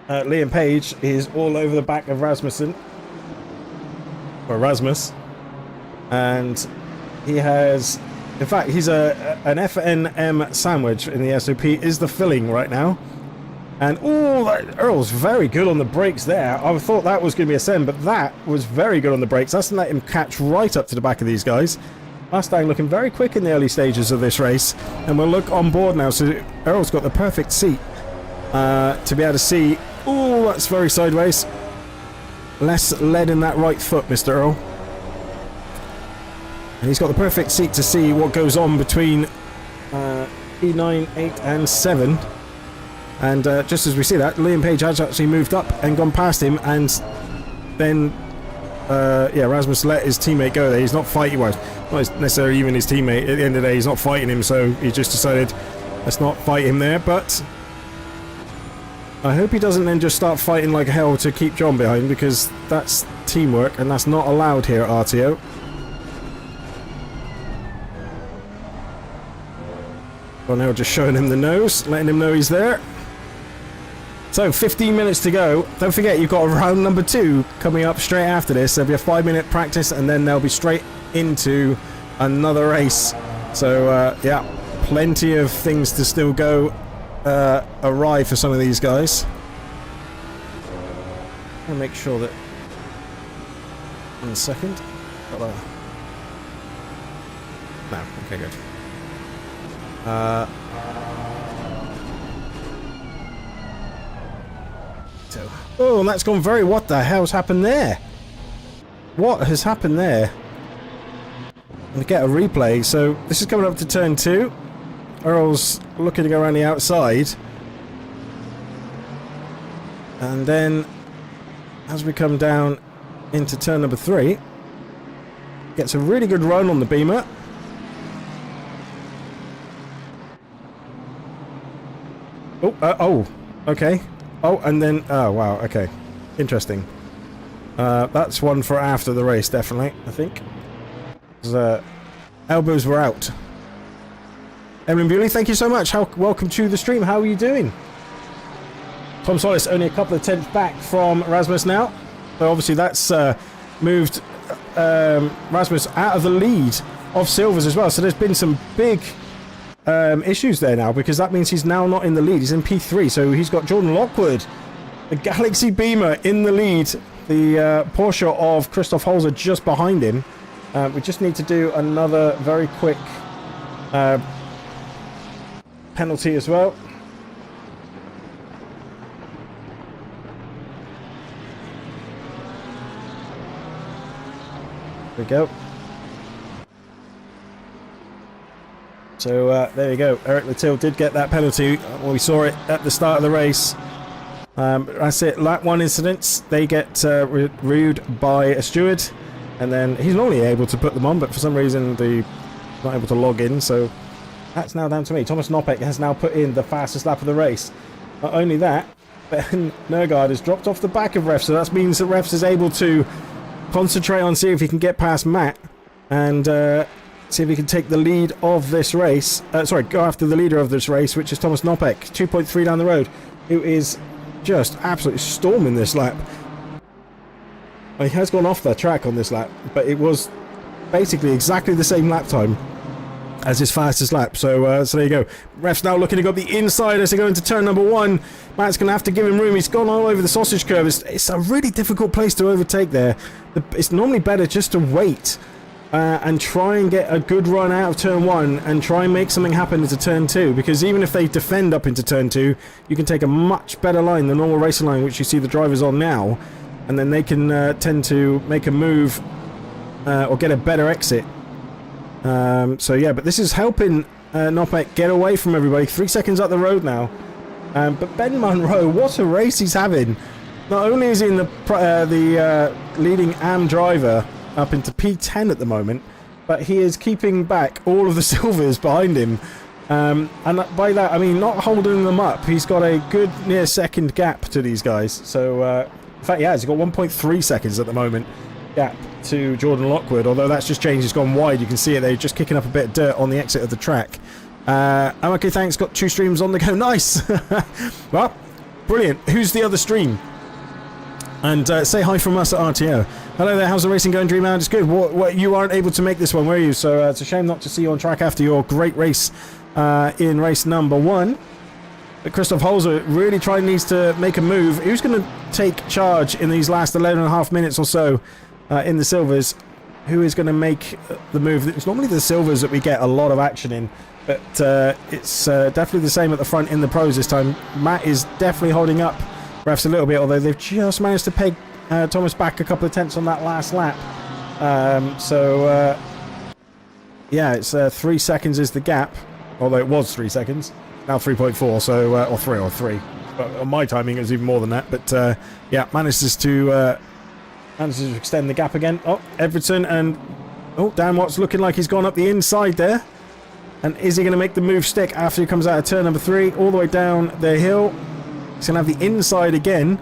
Liam Page is all over the back of Rasmussen, or Rasmus, and he has, in fact, he's an FNM sandwich in the SOP is the filling right now. And Earl's very good on the brakes there. I thought that was going to be a send, but that was very good on the brakes. That's let him catch right up to the back of these guys. Mustang looking very quick in the early stages of this race. And we'll look on board now. So Earl's got the perfect seat to be able to see. Oh, that's very sideways. Less lead in that right foot, Mr. Earl. And he's got the perfect seat to see what goes on between E9, 8 and 7. And just as we see that, Liam Page has actually moved up and gone past him, and then yeah, Rasmus let his teammate go there. He's not fighting, well, not necessarily even his teammate. At the end of the day, he's not fighting him, so he just decided, let's not fight him there, but I hope he doesn't then just start fighting like hell to keep John behind, because that's teamwork, and that's not allowed here at RTO. Well, now just showing him the nose, letting him know he's there. So, 15 minutes to go. Don't forget, you've got round number 2 coming up straight after this. There'll be a 5-minute practice, and then they'll be straight into another race. So, yeah, plenty of things to still go awry for some of these guys. I'll make sure that... 1 second. No, okay, good. Oh, and that's gone very... What the hell's happened there? What has happened there? I'll get a replay. So, this is coming up to turn 2. Earl's looking to go around the outside. And then, as we come down into turn number 3, gets a really good run on the Beamer. Oh, okay. Oh, and then... Oh, wow, okay. Interesting. That's one for after the race, definitely, I think. Elbows were out. Erin Bewley, thank you so much. Welcome to the stream. How are you doing? Tom Solis only a couple of tenths back from Rasmus now. So obviously that's moved Rasmus out of the lead of Silvers as well. So there's been some big... issues there now, because that means he's now not in the lead. He's in P3, so he's got Jordan Lockwood, the Galaxy Beamer, in the lead. The Porsche of Christoph Holzer just behind him. We just need to do another very quick penalty as well. There we go. So there you go. Eric Latil did get that penalty. We saw it at the start of the race. That's it. Lap 1 incidents. They get rude by a steward, and then he's normally able to put them on, but for some reason they're not able to log in. So that's now down to me. Thomas Nopek has now put in the fastest lap of the race. Not only that, Ben Nergard has dropped off the back of Refs, so that means that Refs is able to concentrate on seeing if he can get past Matt and see if he can take the lead of this race. Sorry, go after the leader of this race, which is Thomas Nopek, 2.3 down the road, who is just absolutely storming this lap. Well, he has gone off the track on this lap, but it was basically exactly the same lap time as his fastest lap. So, so there you go. Ref's now looking to go up the inside as they go into turn number 1. Matt's going to have to give him room. He's gone all over the sausage curve. It's a really difficult place to overtake there. It's normally better just to wait and try and get a good run out of turn 1 and try and make something happen into turn 2, because even if they defend up into turn 2, you can take a much better line, the normal racing line which you see the drivers on now, and then they can tend to make a move or get a better exit. So yeah, but this is helping Nopek get away from everybody. 3 seconds up the road now. But Ben Munro, what a race he's having. Not only is he in the leading AM driver up into P10 at the moment, but he is keeping back all of the Silvers behind him. And by that, I mean not holding them up. He's got a good near second gap to these guys. So, in fact, yeah, he's got 1.3 seconds at the moment gap to Jordan Lockwood, although that's just changed. It's gone wide. You can see it. They're just kicking up a bit of dirt on the exit of the track. Okay, thanks. Got 2 streams on the go. Nice. Well, brilliant. Who's the other stream? And say hi from us at RTO. Hello there, how's the racing going, Dreamhound? It's good. What, you aren't able to make this one, were you? So it's a shame not to see you on track after your great race in race number 1. But Christoph Holzer really needs to make a move. Who's going to take charge in these last 11.5 minutes or so in the Silvers? Who is going to make the move? It's normally the Silvers that we get a lot of action in, but it's definitely the same at the front in the pros this time. Matt is definitely holding up Refs a little bit, although they've just managed to peg Thomas back a couple of tenths on that last lap. Yeah, it's 3 seconds is the gap, although it was 3 seconds. Now 3.4, so or 3. But on my timing, it was even more than that. But yeah, manages to Manages to extend the gap again. Oh, Everton and... Oh, Dan Watts looking like he's gone up the inside there. And is he going to make the move stick after he comes out of turn number 3? All the way down the hill. He's going to have the inside again.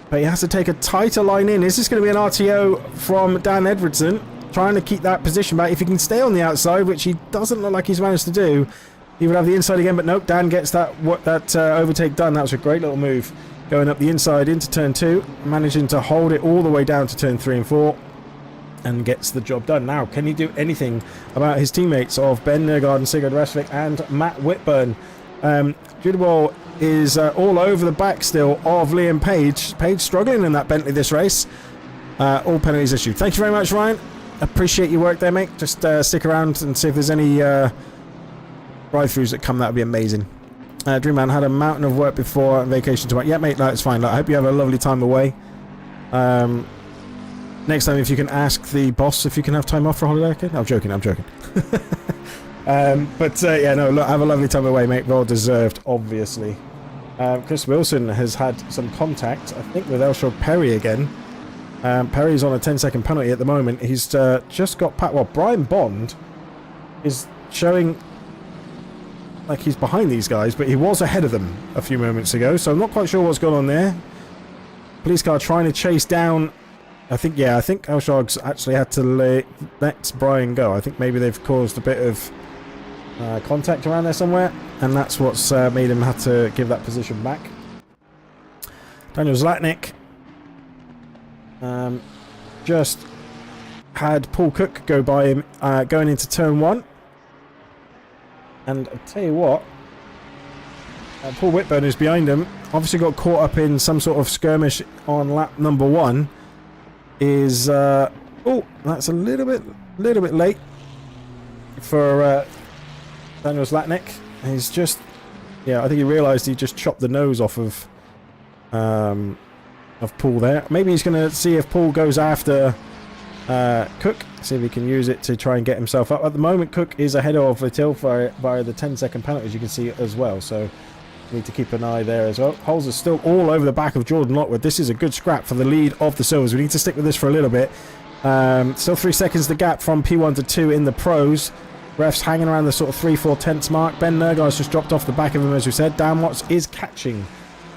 But he has to take a tighter line in. Is this going to be an RTO from Dan Edwardson? Trying to keep that position back. If he can stay on the outside, which he doesn't look like he's managed to do, he would have the inside again. But nope, Dan gets that overtake done. That was a great little move. Going up the inside into turn 2. Managing to hold it all the way down to turn 3 and 4. And gets the job done. Now, can he do anything about his teammates of Ben Nergard, Sigurd Resvik and Matt Whitburn? Redbull is all over the back still of Liam Page. Page struggling in that Bentley this race. All penalties issued. Thank you very much, Ryan. Appreciate your work there, mate. Just stick around and see if there's any drive-throughs that come. That would be amazing. Dreamman had a mountain of work before vacation tomorrow. Yeah, mate, that's fine. I hope you have a lovely time away. Next time, if you can ask the boss if you can have time off for a holiday, okay? No, I'm joking. Yeah, no, look, have a lovely time away, mate. Well deserved, obviously. Chris Wilson has had some contact, I think, with Elshore Perry again. Perry's on a 10-second penalty at the moment. He's just got... Well, Brian Bond is showing like he's behind these guys, but he was ahead of them a few moments ago, so I'm not quite sure what's going on there. Police car trying to chase down... I think Elshog's actually had to let Brian go. I think maybe they've caused a bit of contact around there somewhere, and that's what's made him have to give that position back. Daniel Zlatnik just had Paul Cook go by him going into turn 1. And I'll tell you what, Paul Whitburn, who's behind him, obviously got caught up in some sort of skirmish on lap number 1. Is oh, that's a little bit late for Daniel Zlatnik. He's just, yeah, I think he realised he just chopped the nose off of Paul there. Maybe he's going to see if Paul goes after Cook, see if he can use it to try and get himself up. At the moment, Cook is ahead of Vittil via the 10-second penalty, as you can see as well. So need to keep an eye there as well. Holes are still all over the back of Jordan Lockwood. This is a good scrap for the lead of the Silvers. We need to stick with this for a little bit. Still 3 seconds the gap from P1 to 2 in the pros. Refs hanging around the sort of 3-4 tenths mark. Ben Nergar's just dropped off the back of him, as we said. Dan Watts is catching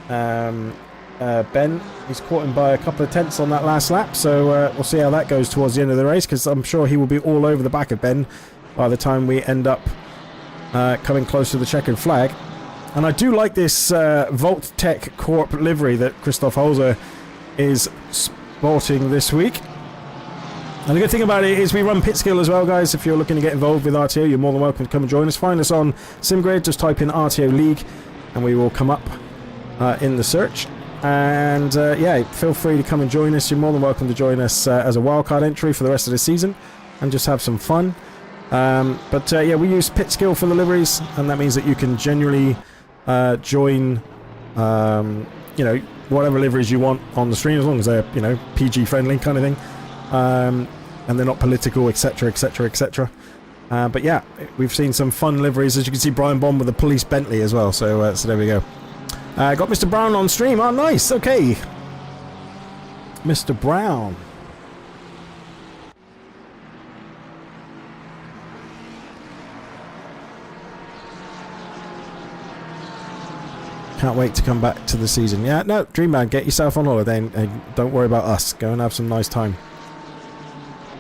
Ben. He's caught him by a couple of tenths on that last lap, so we'll see how that goes towards the end of the race, because I'm sure he will be all over the back of Ben by the time we end up coming close to the checkered flag. And I do like this Volt Tech Corp livery that Christoph Holzer is sporting this week. And the good thing about it is we run pit skill as well, guys. If you're looking to get involved with RTO, you're more than welcome to come and join us. Find us on SimGrid, just type in RTO League and we will come up in the search. And yeah, feel free to come and join us. You're more than welcome to join us as a wildcard entry for the rest of the season and just have some fun. But yeah, we use pit skill for the liveries, and that means that you can generally join you know, whatever liveries you want on the stream, as long as they're, you know, PG friendly kind of thing, and they're not political, etc, etc, etc. But yeah, we've seen some fun liveries, as you can see Brian Bond with the police Bentley as well, so so there we go. Got Mr. Brown on stream. Oh nice, okay, Mr. Brown. Can't wait to come back to the season. Yeah, no, Dreamman, get yourself on holiday and don't worry about us. Go and have some nice time.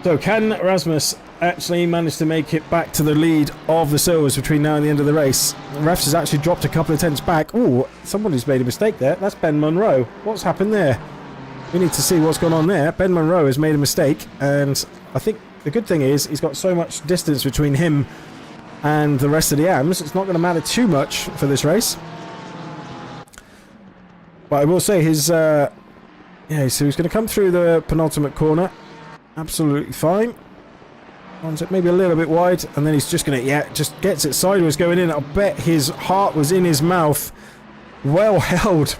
So, can Rasmus actually manage to make it back to the lead of the Silvers between now and the end of the race? The refs has actually dropped a couple of tenths back. Oh, somebody's made a mistake there. That's Ben Munro. What's happened there? We need to see what's gone on there. Ben Munro has made a mistake, and I think the good thing is he's got so much distance between him and the rest of the AMs. It's not going to matter too much for this race. But I will say his, yeah, so he's going to come through the penultimate corner. Absolutely fine. Runs it maybe a little bit wide, and then he's just going to, yeah, just gets it sideways going in. I'll bet his heart was in his mouth. Well held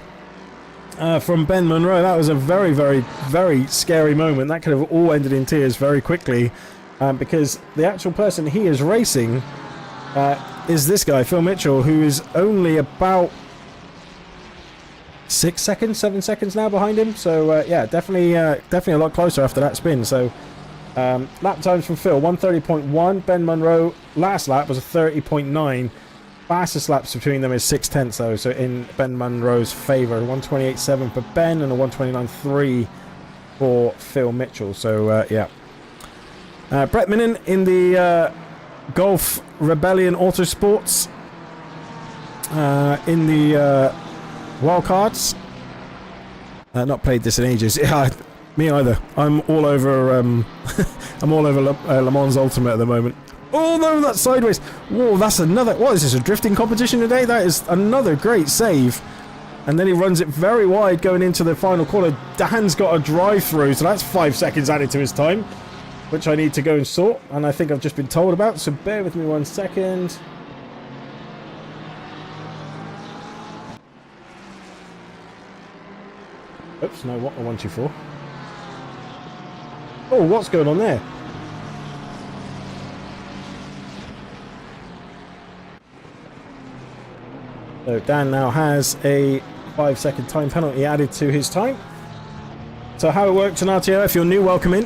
from Ben Munro. That was a very, very, very scary moment. That could have all ended in tears very quickly, because the actual person he is racing is this guy, Phil Mitchell, who is only about 6 seconds, 7 seconds now behind him. So yeah, definitely a lot closer after that spin. So lap times from Phil, 1:30.1. Ben Munro last lap was a 30.9. Fastest laps between them is 6/10 though, so in Ben Munro's favour. 1:28.7 for Ben and a 1:29.3 for Phil Mitchell. So yeah, Brett Minnan in the Golf Rebellion Autosports in the wildcards. Not played this in ages. Yeah, me either. I'm all over. I'm all over Le Mans Ultimate at the moment. Oh no, that's sideways. Whoa, that's another. What is this? A drifting competition today? That is another great save. And then he runs it very wide going into the final corner. Dan's got a drive through, so that's 5 seconds added to his time, which I need to go and sort. And I think I've just been told about. So bear with me 1 second. Oops, no, what? 124. Oh, what's going on there? So Dan now has a 5-second time penalty added to his time. So how it works on RTO, if you're new, welcome in.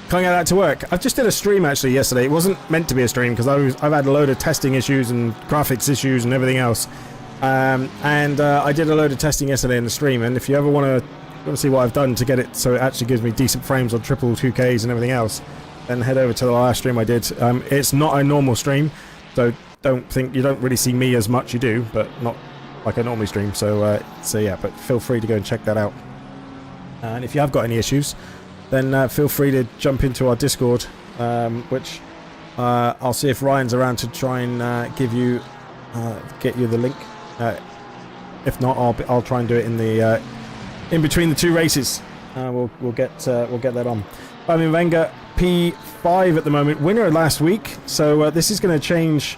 Can't get that to work. I just did a stream actually yesterday. It wasn't meant to be a stream because I've had a load of testing issues and graphics issues and everything else. I did a load of testing yesterday in the stream, and if you ever want to see what I've done to get it so it actually gives me decent frames on triple 2Ks and everything else, then head over to the last stream I did. It's not a normal stream, so you don't really see me as much. You do, but not like I normally stream. So yeah, but feel free to go and check that out. And if you have got any issues, then feel free to jump into our Discord, which I'll see if Ryan's around to try and get you the link. If not, I'll try and do it in the in between the two races. We'll get that on. I mean, Wenger P5 at the moment, winner last week. So this is going to change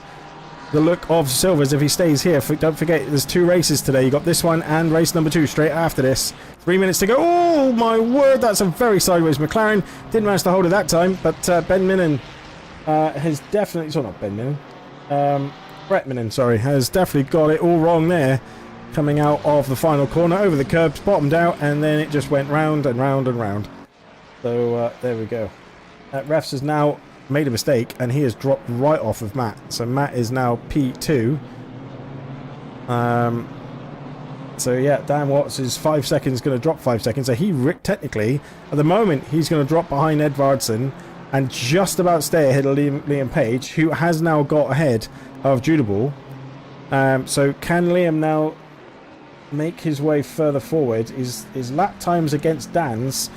the look of Silvers if he stays here. Don't forget, there's 2 races today. You got this one and race number 2 straight after this. 3 minutes to go. Oh my word, that's a very sideways McLaren. Didn't manage to hold it that time, but Ben Minnan has definitely. Sorry, not Ben Minnan. Brett Minnan, sorry, has definitely got it all wrong there. Coming out of the final corner, over the curbs, bottomed out, and then it just went round and round and round. So there we go. Refs has now made a mistake, and he has dropped right off of Matt. So Matt is now P2. So yeah, Dan Watts is 5 seconds going to drop 5 seconds. So he technically, at the moment, he's going to drop behind Edvardsen and just about stay ahead of Liam Page, who has now got ahead of Judable. So can Liam now make his way further forward? His lap times against Dan's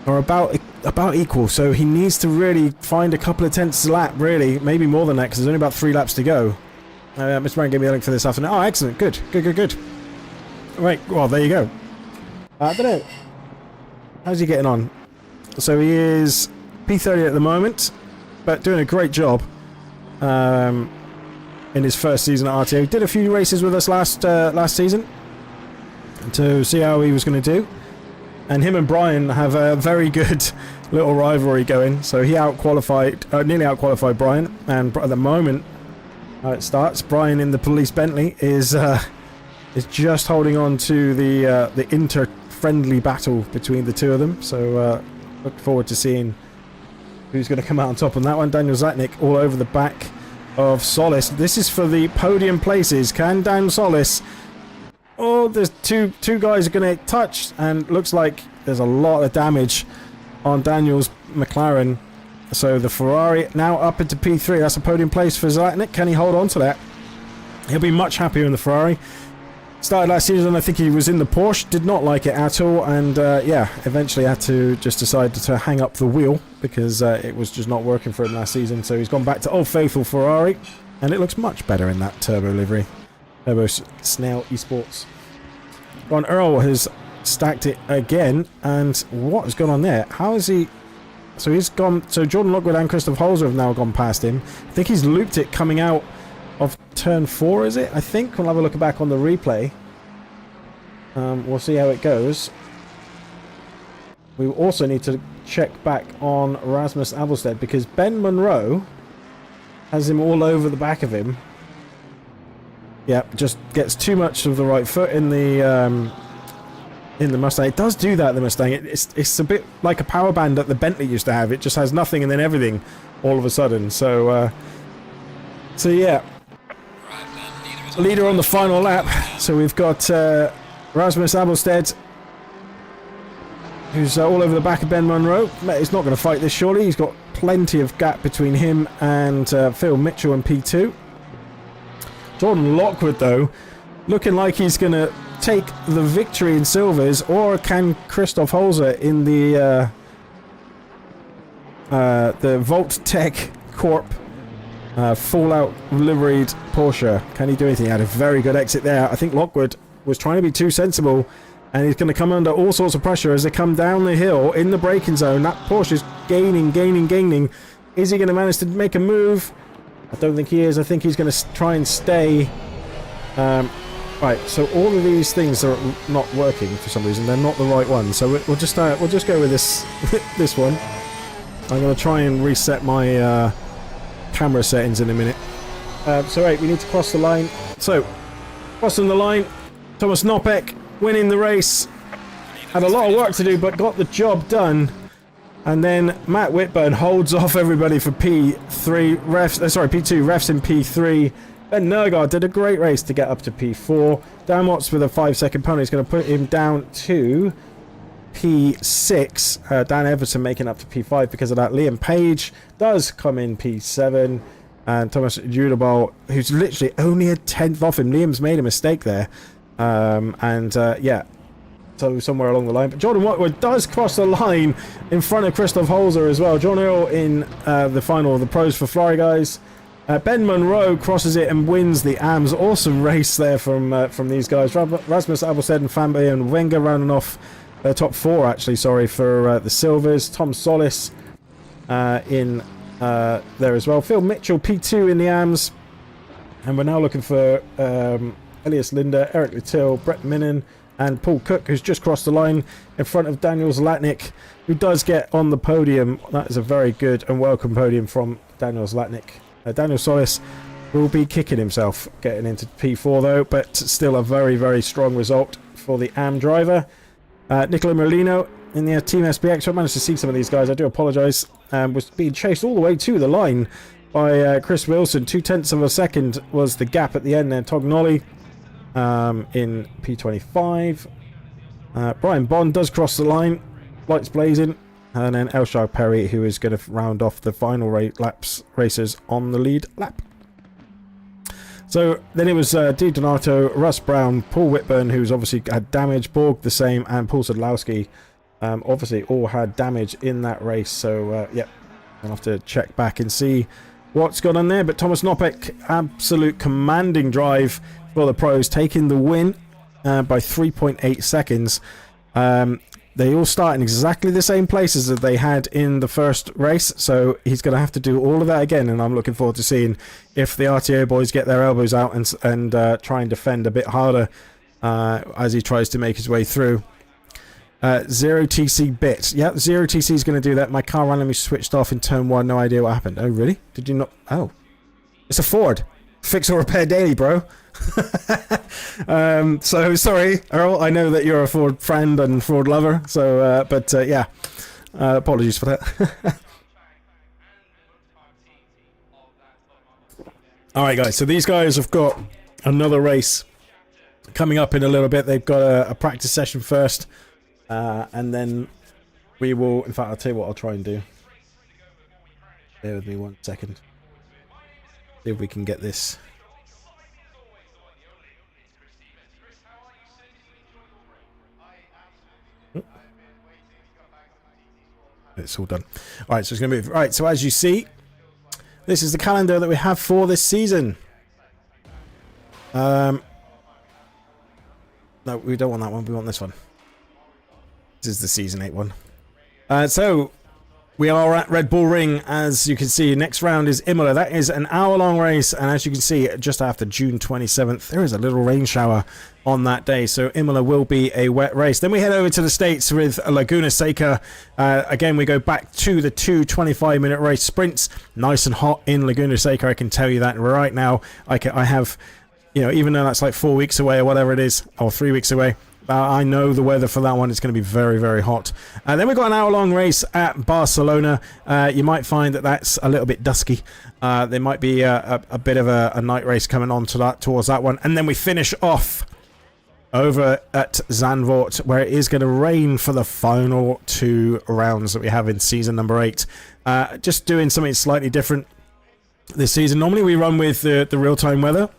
are about equal, so he needs to really find a couple of tenths a lap, really, maybe more than that, because there's only about 3 laps to go. Mr. Brown gave me a link for this afternoon. Oh, excellent, good. Right, well, there you go. I don't know. How's he getting on? So he is P30 at the moment, but doing a great job in his first season at RTO. He did a few races with us last season to see how he was going to do. And him and Brian have a very good little rivalry going. So he nearly outqualified Brian. And at the moment, how it starts, Brian in the police Bentley is just holding on to the inter-friendly battle between the two of them. So look forward to seeing who's going to come out on top on that one. Daniel Zatnik all over the back of Solis. This is for the podium places. Can Dan Solis? Oh, there's two guys are going to touch, and looks like there's a lot of damage on Daniel's McLaren. So the Ferrari now up into P3. That's a podium place for Zlatnik. Can he hold on to that? He'll be much happier in the Ferrari. Started last season, I think he was in the Porsche, did not like it at all, and yeah, eventually had to just decide to hang up the wheel because it was just not working for him last season. So he's gone back to Old Faithful Ferrari, and it looks much better in that turbo livery. Turbo Snail Esports. Ron Earl has stacked it again, and what has gone on there? How is he? So he's gone. So Jordan Lockwood and Christoph Holzer have now gone past him. I think he's looped it coming out of turn 4, is it? I think we'll have a look back on the replay. We'll see how it goes. We also need to check back on Rasmus Abelstead because Ben Munro has him all over the back of him. Yeah, just gets too much of the right foot in the Mustang. It does do that, the Mustang. It's a bit like a power band that the Bentley used to have. It just has nothing and then everything all of a sudden. So yeah. Leader on the final lap. So we've got Rasmus Abelstedt, who's all over the back of Ben Munro. He's not going to fight this, surely. He's got plenty of gap between him and Phil Mitchell in P2. Jordan Lockwood, though, looking like he's going to take the victory in silvers, or can Christoph Holzer in the Volt Tech Corp Fallout liveried Porsche? Can he do anything? He had a very good exit there. I think Lockwood was trying to be too sensible, and he's going to come under all sorts of pressure as they come down the hill in the braking zone. That Porsche is gaining. Is he going to manage to make a move? I don't think he is. I think he's going to try and stay. Right, so all of these things are not working for some reason. They're not the right ones. So we'll just go with this this one. I'm going to try and reset my camera settings in a minute. So right, we need to cross the line. So crossing the line, Thomas Nopek winning the race. Had a lot of work to do, but got the job done. And then Matt Whitburn holds off everybody for P3 refs. P2 refs in P3. Ben Nergard did a great race to get up to P4. Dan Watts with a 5-second penalty is going to put him down to P6. Dan Everton making up to P5 because of that. Liam Page does come in P7. And Thomas Judabal, who's literally only a 10th off him. Liam's made a mistake there. Yeah. So somewhere along the line. But Jordan Watwood does cross the line in front of Christoph Holzer as well. John Earl in the final of the Pros for Florida guys. Ben Munro crosses it and wins the AMS. Awesome race there from these guys. Rasmus Abelstedt and Fabian Wenger rounding off top 4 actually, sorry, for the Silvers. Tom Solis in there as well. Phil Mitchell P2 in the AMS. And we're now looking for Elias Linder, Eric Littil, Brett Minnan, and Paul Cook, who's just crossed the line in front of Daniel Zlatnik, who does get on the podium. That is a very good and welcome podium from Daniel Zlatnik. Daniel Solis will be kicking himself getting into P4 though, but still a very, very strong result for the AM driver. Nicola Merlino in the Team SPX. I managed to see some of these guys, I do apologise. Was being chased all the way to the line by Chris Wilson. 0.2 of a second was the gap at the end there. Tognoli in P25. Brian Bond does cross the line, lights blazing, and then Elshar Perry, who is going to round off the final races on the lead lap. So then it was Di Donato, Russ Brown, Paul Whitburn, who's obviously had damage, Borg the same, and Paul Sadlowski obviously all had damage in that race. So yeah, I'll have to check back and see what's gone on there. But Thomas Nopek, absolute commanding drive for the pros, taking the win by 3.8 seconds. They all start in exactly the same places that they had in the first race, so he's going to have to do all of that again, and I'm looking forward to seeing if the RTO boys get their elbows out and try and defend a bit harder as he tries to make his way through. 0TC bit. Yeah, 0TC is going to do that. My car randomly switched off in turn 1. No idea what happened. Oh, really? Did you not? Oh. It's a Ford. Fix or repair daily, bro. So sorry, Earl. I know that you're a Ford friend and Ford lover. So, yeah, apologies for that. All right, guys. So these guys have got another race coming up in a little bit. They've got a practice session first, and then we will. In fact, I'll tell you what I'll try and do. Bear with me 1 second. See if we can get this. It's all done. Alright, so it's going to move. Alright, so as you see, this is the calendar that we have for this season. No, we don't want that one. We want this one. This is the Season 8 one. So, we are at Redbull Ring. As you can see, next round is Imola. That is an hour-long race, and as you can see, just after June 27th, there is a little rain shower on that day, so Imola will be a wet race. Then we head over to the States with Laguna Seca. Again, we go back to the 2 25-minute race sprints. Nice and hot in Laguna Seca, I can tell you that right now. I have you know, even though that's like 4 weeks away or whatever it is, or 3 weeks away, I know the weather for that one is going to be very, very hot. And then we've got an hour-long race at Barcelona. You might find that that's a little bit dusky. There might be a bit of a night race coming on to that, towards that one. And then we finish off over at Zandvoort, where it is going to rain for the final 2 rounds that we have in season number 8. Just doing something slightly different this season. Normally we run with the real-time weather.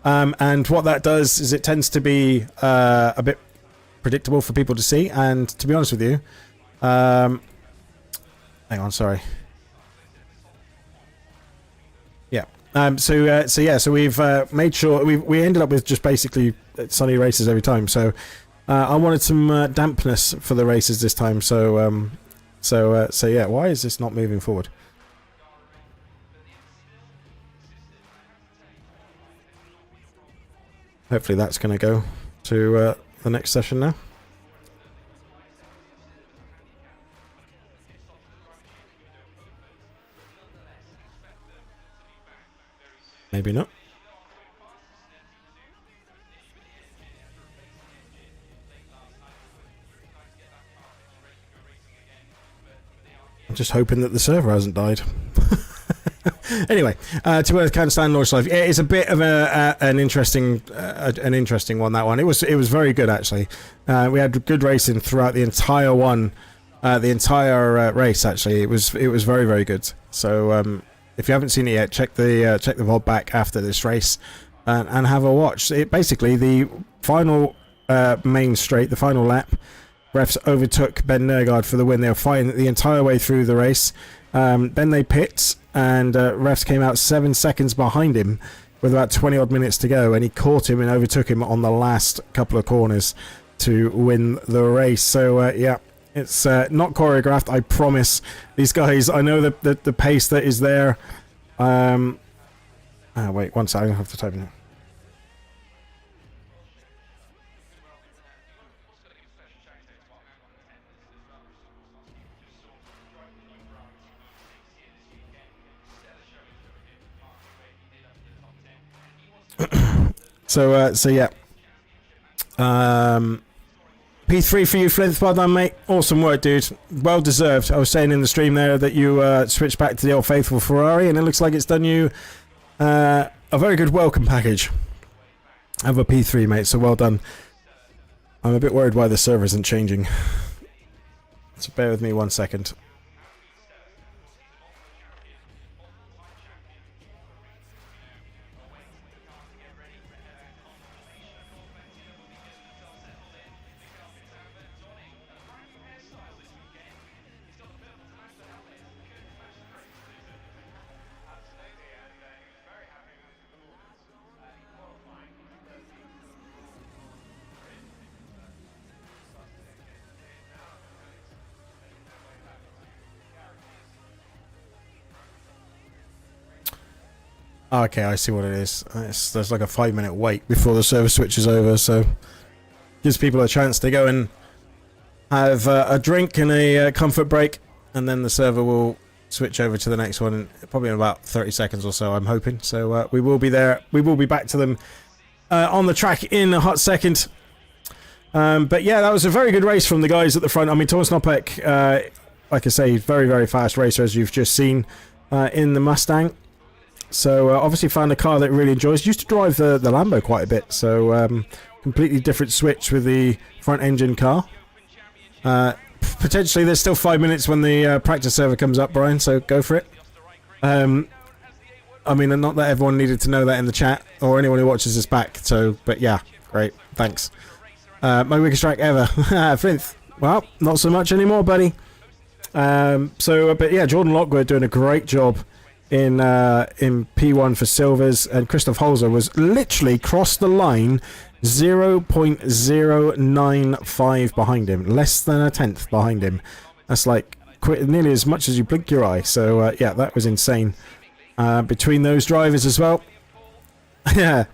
And what that does is it tends to be a bit predictable for people to see, and to be honest with you, hang on, sorry. Yeah. So we've made sure we ended up with just basically sunny races every time. So I wanted some dampness for the races this time. So yeah. Why is this not moving forward? Hopefully that's going to go to the next session now. Maybe not. I'm just hoping that the server hasn't died. Anyway, to Earth Can Stand Launch Live. It's a bit of an interesting one. That one. It was very good actually. We had good racing throughout the entire race. Actually, it was very, very good. So if you haven't seen it yet, check the VOD back after this race and have a watch. It basically the final main straight, the final lap. Refs overtook Ben Nergard for the win. They were fighting the entire way through the race. Then they pit, and refs came out 7 seconds behind him with about 20 odd minutes to go, and he caught him and overtook him on the last couple of corners to win the race. So yeah, it's not choreographed, I promise. These guys, I know the pace that is there. Wait, one second, I have to type in it. So yeah. P3 for you, Flinth. Well done, mate. Awesome work, dude. Well deserved. I was saying in the stream there that you switched back to the old faithful Ferrari, and it looks like it's done you a very good welcome package of a P3, mate. So well done. I'm a bit worried why the server isn't changing. So bear with me 1 second. Okay, I see what it is. There's like a 5-minute wait before the server switches over, so gives people a chance to go and have a drink and a comfort break, and then the server will switch over to the next one, probably in about 30 seconds or so, I'm hoping. So we will be there. We will be back to them on the track in a hot second. But yeah, that was a very good race from the guys at the front. I mean, Thomas Nopek, like I say, very, very fast racer, as you've just seen in the Mustang. So obviously found a car that he really enjoys. Used to drive the Lambo quite a bit, so completely different switch with the front engine car. Potentially there's still 5 minutes when the practice server comes up, Brian, so go for it. I mean, not that everyone needed to know that in the chat, or anyone who watches this back, so, but yeah, great, thanks. My weakest track ever. Flinth. Well, not so much anymore, buddy. But yeah, Jordan Lockwood doing a great job in P1 for Silvers, and Christoph Holzer was literally crossed the line 0.095 behind him, less than a tenth behind him. That's like nearly as much as you blink your eye. So yeah, that was insane between those drivers as well. Yeah,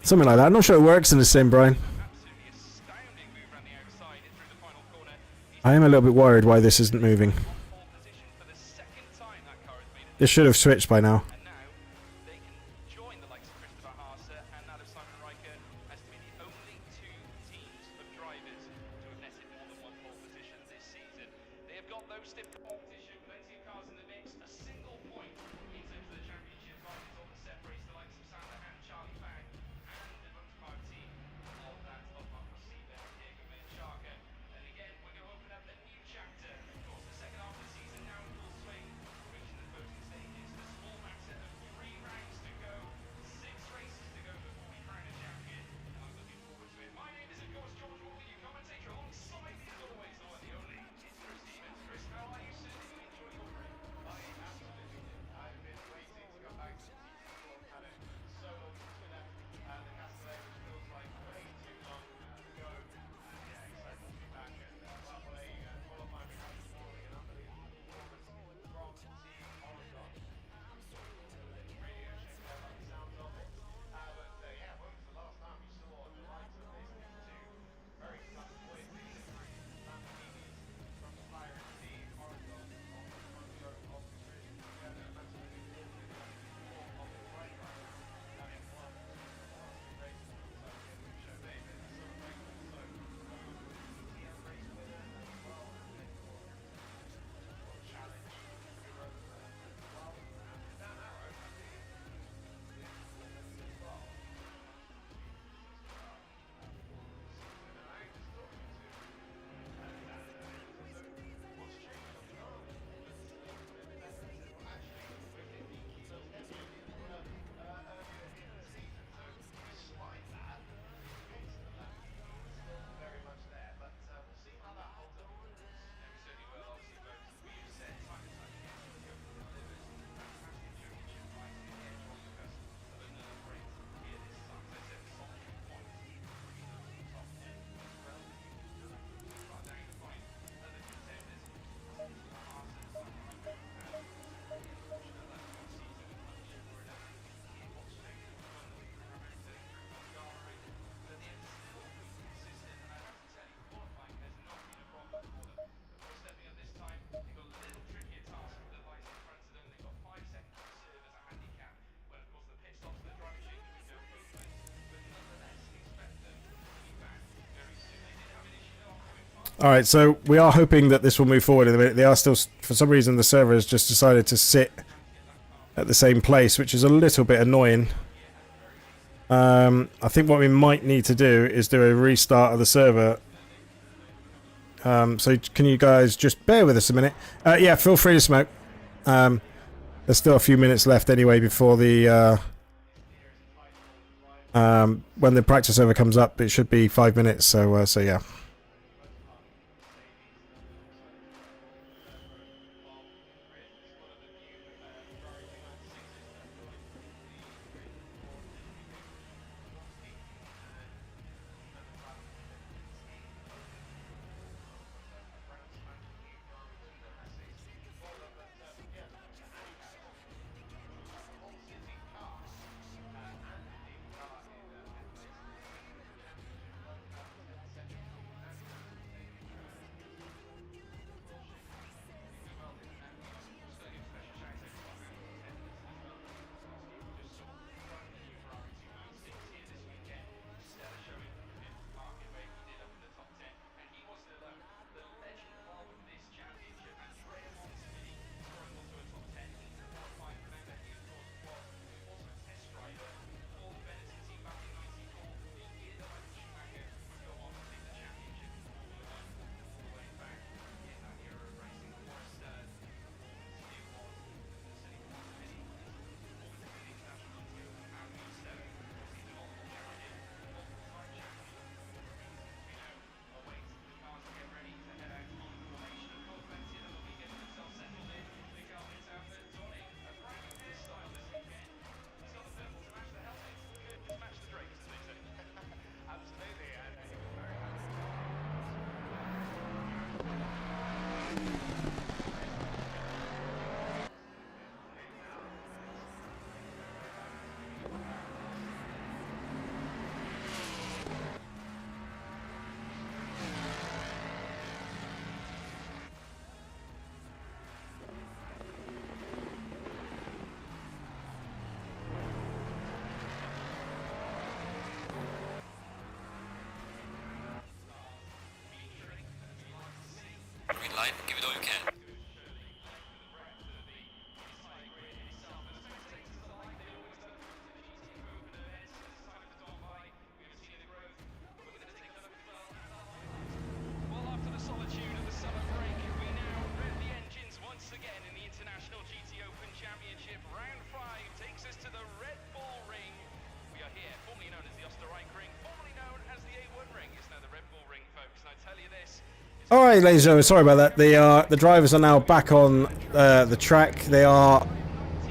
something like that. I'm not sure it works in the sim, Brian. I am a little bit worried why this isn't moving. This should have switched by now. stiff competition, plenty of cars in the mix. A single point in terms of the championship advantage on the separates. The likes of Sander and Charlie Fang and the motorcar team of that of Marcos Seabeck, Diego Menchaca. And again, we're going to open up a new chapter. Of course, the second half of the season now in full swing. We're reaching the closing stages. A small matter of 3 rounds to go, 6 races to go before we crown a champion. And I'm looking forward to it. My name is, of course, George Walker, your commentator, alongside me as always, the one, the only. It's Chris Stevens. Chris, how are you, sir? Did you enjoy your break? I absolutely did. I've been waiting to come back to the TT4. I've had it so long since we left the Castellet, which feels like way too long ago. Yeah, excited to be back. And well, what a qualifying we had this morning. An unbelievable performance from Team Oregon. Radio check there by the sounds of it. But yeah, when was the last time we saw the likes of this? These two very flamboyant, these Lamborghinis from the Pirate Team Oregon on the front row of the grid. Yeah, they're absolutely gorgeous. All of the right now, having won fantastic races alongside the other show. They've been celebrating also ETM race winner as well. Challenge Europe as well. And Dan Arrow, I think, as well. And I was talking to Dan what's changed on the car? Does it look a bit better? He said, well, actually, we're 15 kilos heavier than we were earlier in the season. So despite that, the pace of the Lamborghini is still very much there. But we'll see how that holds up in the race. Yeah, we certainly will, obviously, but we've said time and time again, Tokyo delivers fantastic championship fights in the edge on the cusp of a nerve-rate here this time. As I said, solitary points between those in the top 10 is relatively good. Too far down to find other contenders. It's a Haas and Sunderland, and really unfortunate that last season with Hungary for an gearbox change that was done that we were about to through Hungary. But at the end, still proved consistent, and I have to tell you, qualifying has not been a problem for them. Of course, stepping up this time, they've got a little trickier task that lies in front of them. They've got 5 seconds to serve as a handicap, when of course the pit stops and the driver change window opens. But nonetheless, expect them to be back very soon. They did have an issue though coming fast. All right, so we are hoping that this will move forward in a minute. They are still, for some reason, the server has just decided to sit at the same place, which is a little bit annoying. I think what we might need to do is do a restart of the server. So can you guys just bear with us a minute? Yeah, feel free to smoke. There's still a few minutes left anyway before the when the practice server comes up. It should be 5 minutes. So yeah. All right, ladies and gentlemen, sorry about that. The drivers are now back on the track.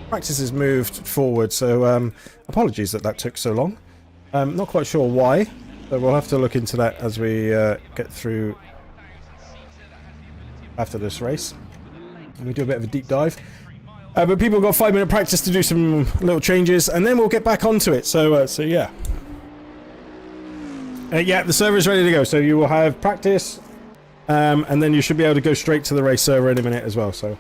Practice has moved forward, so apologies that took so long. Not quite sure why, but we'll have to look into that as we get through after this race. And we do a bit of a deep dive. But people have got 5-minute practice to do some little changes, and then we'll get back onto it. So yeah. Yeah, the server is ready to go. So you will have practice, and then you should be able to go straight to the race server in a minute as well. So.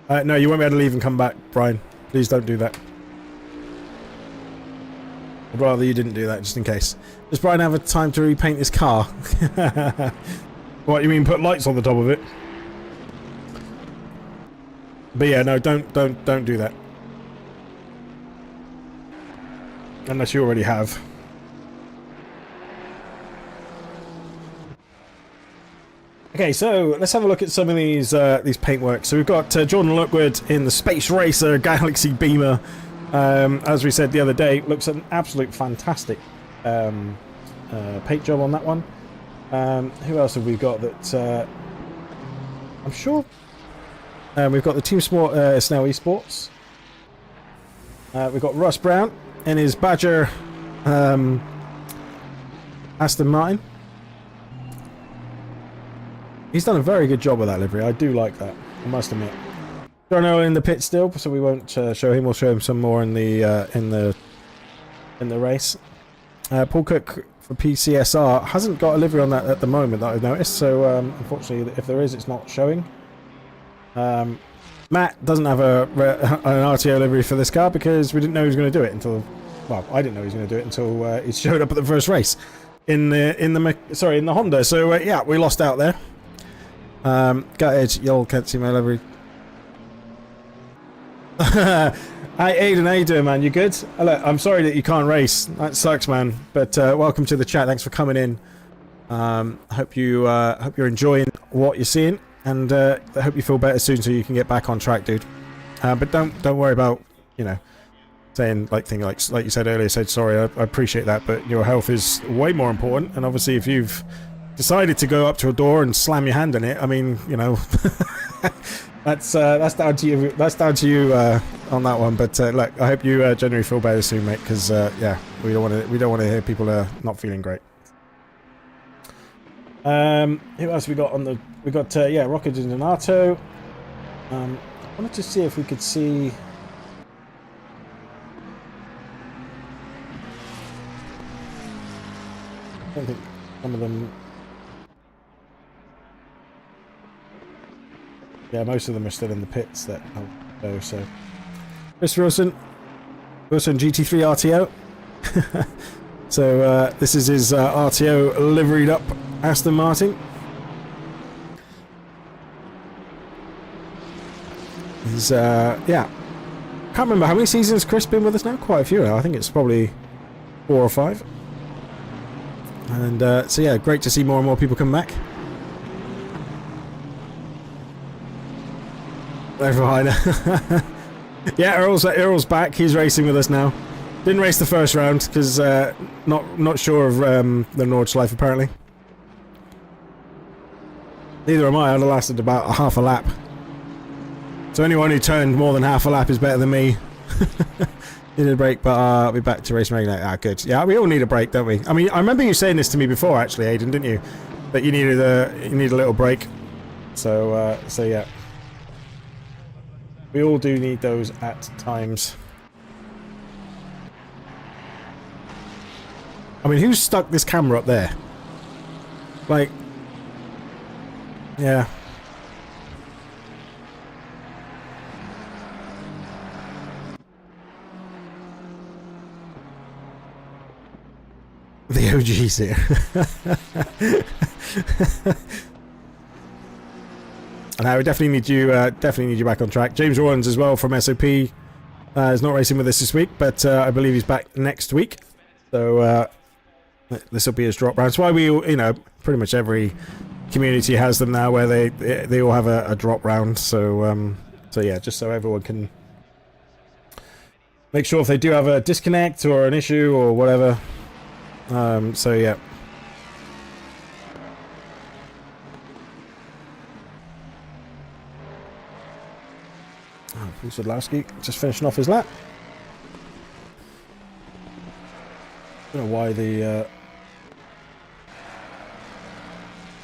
No, you won't be able to leave and come back, Brian. Please don't do that. I'd rather you didn't do that, just in case. Does Brian have a time to repaint his car? What, you mean put lights on the top of it? But yeah, no, don't do that. Unless you already have. Okay, so let's have a look at some of these paintworks. So we've got Jordan Lockwood in the Space Racer Galaxy Beamer. As we said the other day, looks an absolute fantastic paint job on that one. Who else have we got that I'm sure we've got the Team Sport Snell Esports. We've got Russ Brown in his Badger Aston Martin. He's done a very good job with that livery. I do like that, I must admit. Jono in the pit still, so we won't show him. We'll show him some more in the race. Paul Cook for PCSR hasn't got a livery on that at the moment that I've noticed. So unfortunately, if there is, it's not showing. Matt doesn't have an RTO livery for this car because we didn't know he was going to do it until, well, I didn't know he was going to do it until he showed up at the first race in the Honda. So yeah, we lost out there. Gutted, y'all can't see my livery. Hi Aiden, how you doing, man? You good? Look, I'm sorry that you can't race. That sucks, man. But welcome to the chat. Thanks for coming in. Hope you're enjoying what you're seeing, and I hope you feel better soon so you can get back on track, dude. But don't worry about saying like you said earlier. Said sorry. I appreciate that, but your health is way more important. And obviously, if you've decided to go up to a door and slam your hand in it, I mean, that's down to you. That's down to you on that one. But look, I hope you generally feel better soon, mate. Because yeah, we don't want to hear people not feeling great. Who else we got on the? We got yeah, Rocket and Donato. I wanted to see if we could see. I don't think some of them. Yeah, most of them are still in the pits that I'll go, so. Chris Wilson GT3 RTO. So this is his RTO liveried up Aston Martin. He's yeah. Can't remember how many seasons Chris been with us now. Quite a few now. I think it's probably 4 or 5. And so yeah, great to see more and more people come back. Everyone. Yeah, Earl's back. He's racing with us now. Didn't race the first round because not sure of the Nordschleife apparently. Neither am I. I'd have lasted about half a lap. So anyone who turned more than half a lap is better than me. Needed a break, but I'll be back to racing regularly. Ah, good. Yeah, we all need a break, don't we? I mean, I remember you saying this to me before, actually, Aidan, didn't you? That you needed a little break. So yeah. We all do need those at times. I mean, who's stuck this camera up there? Like, yeah. The OG's here. And I would definitely need you back on track. James Rawlins as well from SOP is not racing with us this week, but I believe he's back next week. So this will be his drop round. That's why we, pretty much every community has them now, where they all have a drop round. So so yeah, just so everyone can make sure if they do have a disconnect or an issue or whatever. So yeah. Paul Sadlowski just finishing off his lap. I don't know why the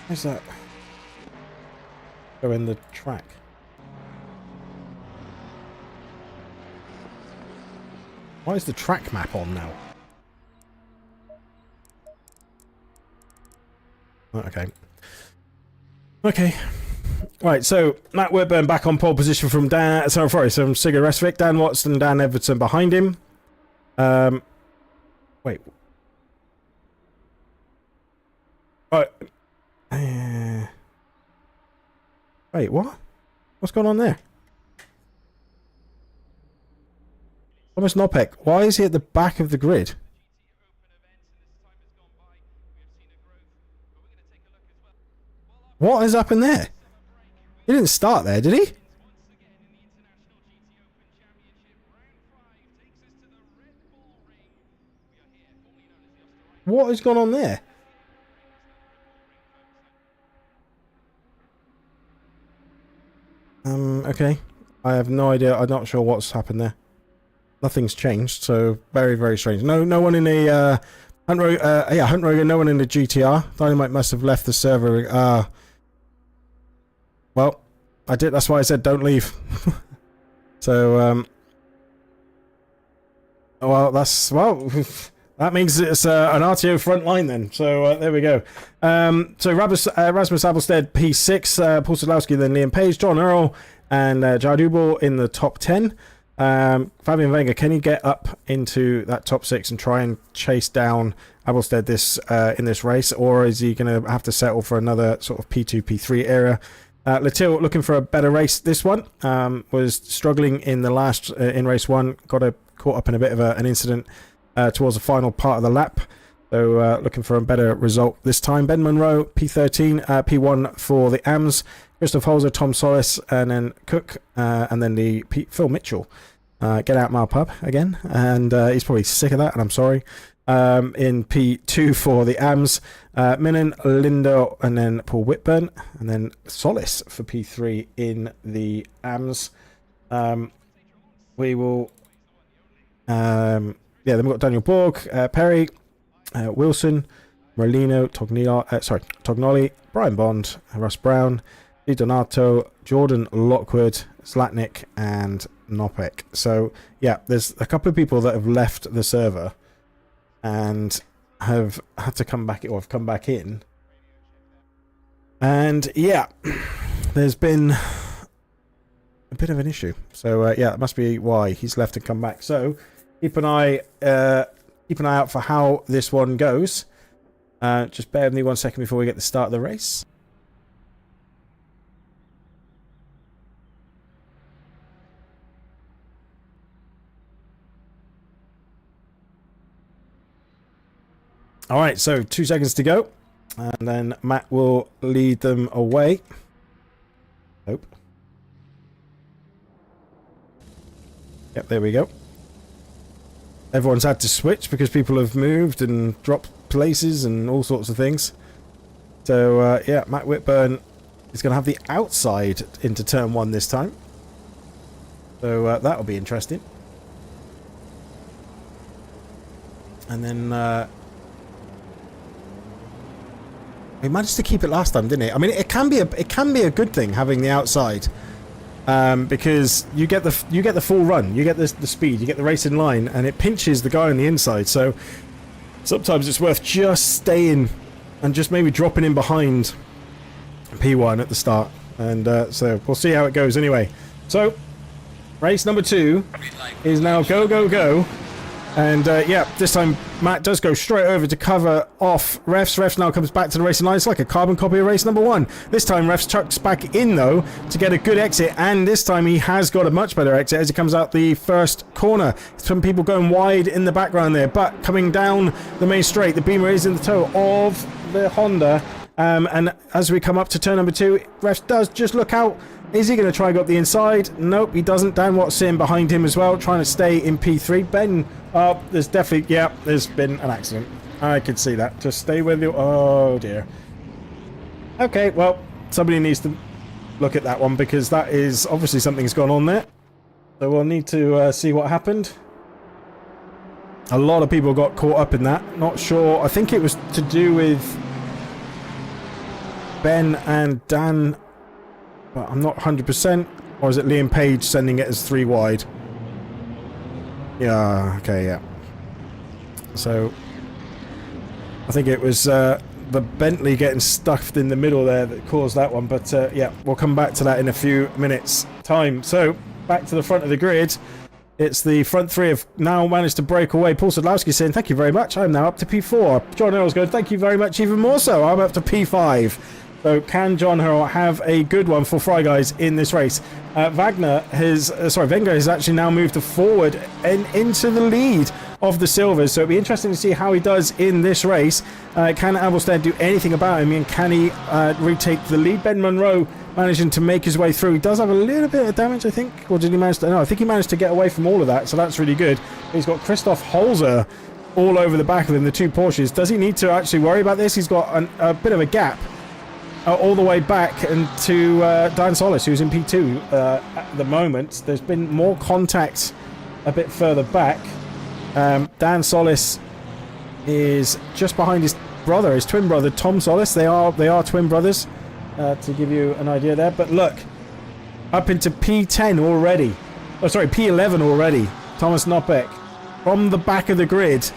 where's that go in the track? Why is the track map on now? Okay. Okay. Right, so Matt Whitburn back on pole position from Dan. Sorry, from Sigurd Resvik, Dan Watson, Dan Everton behind him. Wait. Right. Wait, what? What's going on there? Thomas Nopek, why is he at the back of the grid? What has happened there? He didn't start there, did he? What has gone on there? Okay. I have no idea. I'm not sure what's happened there. Nothing's changed, so very, very strange. No one in the Hunt Rogan, no one in the GTR. Dynamite must have left the server. Well, I did. That's why I said don't leave. So, well, that means it's an RTO front line then. So there we go. So Rasmus Abelstead P6, Paul Sadlowski, then Liam Page, John Earl, and Jardubal in the top 10. Fabian Wenger, can he get up into that top 6 and try and chase down Abelstead in this race, or is he going to have to settle for another sort of P2, P3 era? Latil looking for a better race. This one was struggling in the last in race 1, got caught up in a bit of an incident towards the final part of the lap. So looking for a better result this time. Ben Monroe, P13, P1 for the AMS. Christoph Holzer, Tom Solis, and then Cook, and then Phil Mitchell. Get out my pub again, and he's probably sick of that, and I'm sorry. In P2 for the AMS, Minnen, Lindo, and then Paul Whitburn, and then Solis for P3 in the AMS. We will, then we've got Daniel Borg, Perry, Wilson, Merlino, Tognoli, Brian Bond, Russ Brown, Di Donato, Jordan Lockwood, Zlatnik, and Nopek. So yeah, there's a couple of people that have left the server and have had to come back, or have come back in. And yeah, there's been a bit of an issue. So yeah, that must be why he's left and come back. So keep an eye out for how this one goes. Just bear with me 1 second before we get the start of the race. Alright, so 2 seconds to go, and then Matt will lead them away. Nope. Yep, there we go. Everyone's had to switch because people have moved and dropped places and all sorts of things. So, yeah, Matt Whitburn is going to have the outside into turn 1 this time. So, that'll be interesting. And then, he managed to keep it last time, didn't he? I mean, it can be a good thing having the outside, because you get the full run, you get the speed, you get the race in line, and it pinches the guy on the inside. So sometimes it's worth just staying and just maybe dropping in behind P1 at the start, and so we'll see how it goes anyway. So race number 2 is now go. And yeah, this time Matt does go straight over to cover off Refs. Refs now comes back to the racing line. It's like a carbon copy of race number 1. This time Refs chucks back in though to get a good exit, and this time he has got a much better exit as he comes out the first corner. Some people going wide in the background there, but coming down the main straight, the Beamer is in the toe of the Honda. And as we come up to turn number 2, Refs does just look out Is he going to try and go up the inside? Nope, he doesn't. Dan Watson behind him as well, trying to stay in P3. Ben, there's definitely, yeah, there's been an accident. I could see that. Just stay with you. Oh, dear. Okay, well, somebody needs to look at that one because that is obviously something's gone on there. So we'll need to see what happened. A lot of people got caught up in that. Not sure. I think it was to do with Ben and Dan, but I'm not 100%. Or is it Liam Page sending it as 3 wide? Yeah, okay, yeah. So I think it was the Bentley getting stuffed in the middle there that caused that one. But yeah, we'll come back to that in a few minutes' time. So back to the front of the grid. It's the front three have now managed to break away. Paul Sadlowski saying, thank you very much. I'm now up to P4. John Earl's going, thank you very much, even more so. I'm up to P5. So can John Earl have a good one for Fry Guys in this race? Wenger has actually now moved forward and into the lead of the Silvers. So it'll be interesting to see how he does in this race. Can Avelstead do anything about him? And can he retake the lead? Ben Monroe managing to make his way through. He does have a little bit of damage, I think. Or did he manage to? No, I think he managed to get away from all of that. So that's really good. He's got Christoph Holzer all over the back of him, the 2 Porsches. Does he need to actually worry about this? He's got a bit of a gap all the way back and to Dan Solis, who's in P2 at the moment. There's been more contact a bit further back. Dan Solis is just behind his brother, his twin brother, Tom Solis. They are twin brothers, to give you an idea there. But look, up into P10 already. Oh, sorry, P11 already. Thomas Knoppek from the back of the grid.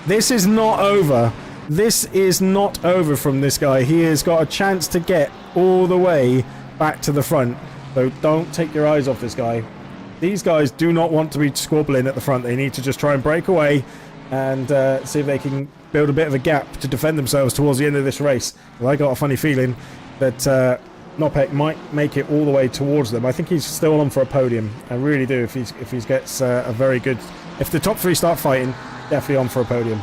This is not over. This is not over from this guy. He has got a chance to get all the way back to the front. So don't take your eyes off this guy. These guys do not want to be squabbling at the front. They need to just try and break away and see if they can build a bit of a gap to defend themselves towards the end of this race. Well, I got a funny feeling that Knoppek might make it all the way towards them. I think he's still on for a podium. I really do. If he gets a very good... If the top 3 start fighting, definitely on for a podium.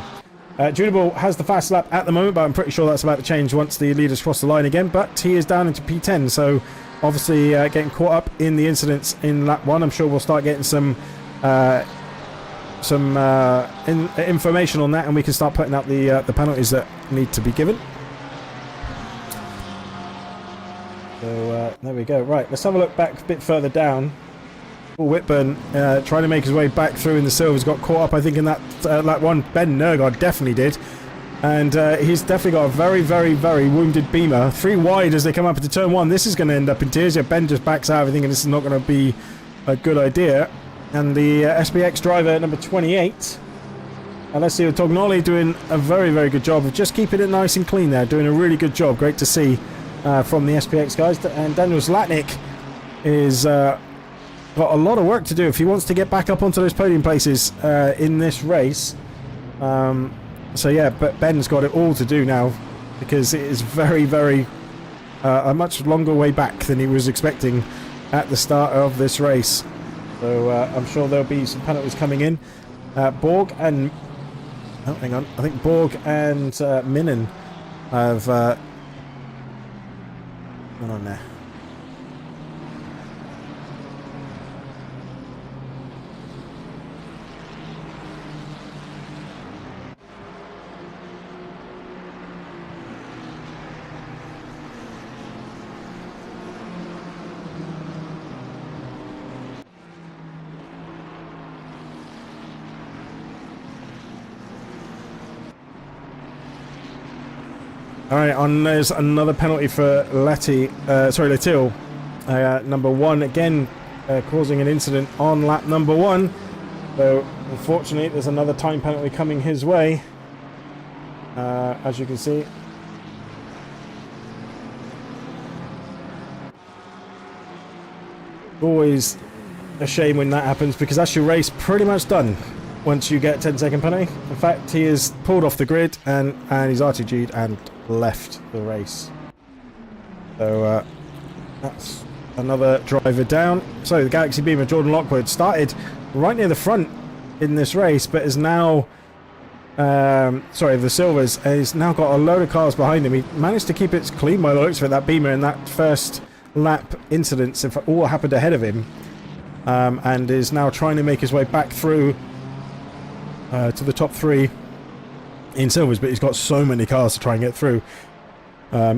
Junior has the fast lap at the moment, but I'm pretty sure that's about to change once the leaders cross the line again. But he is down into P10, so obviously getting caught up in the incidents in lap 1. I'm sure we'll start getting some information on that, and we can start putting out the penalties that need to be given. So there we go. Right, let's have a look back a bit further down. Paul Whitburn trying to make his way back through in the Silvers, got caught up I think in that lap 1. Ben Nergard definitely did, and he's definitely got a very, very, very wounded Beamer. 3 wide as they come up into turn 1. This is going to end up in tears. Yeah, Ben just backs out thinking this is not going to be a good idea. And the SPX driver number 28, Alessio Tognoli, doing a very, very good job of just keeping it nice and clean there, doing a really good job. Great to see from the SPX guys. And Daniel Zlatnik is got a lot of work to do if he wants to get back up onto those podium places in this race. So yeah, but Ben's got it all to do now because it is very, very a much longer way back than he was expecting at the start of this race. So I'm sure there'll be some penalties coming in. Borg and... Oh, hang on. I think Borg and Minen have... gone on there. Alright, there's another penalty for Letil. Number 1, again, causing an incident on lap number 1. So, unfortunately, there's another time penalty coming his way. As you can see. Always a shame when that happens because that's your race pretty much done. Once you get 10-second penalty. In fact, he is pulled off the grid and he's RTG'd and left the race. So that's another driver down. So the Galaxy Beamer Jordan Lockwood started right near the front in this race, but is now the Silvers has now got a load of cars behind him. He managed to keep it clean by the looks of it, that Beamer in that first lap incidents if all happened ahead of him, and is now trying to make his way back through to the top 3 in silvers, but he's got so many cars to try and get through.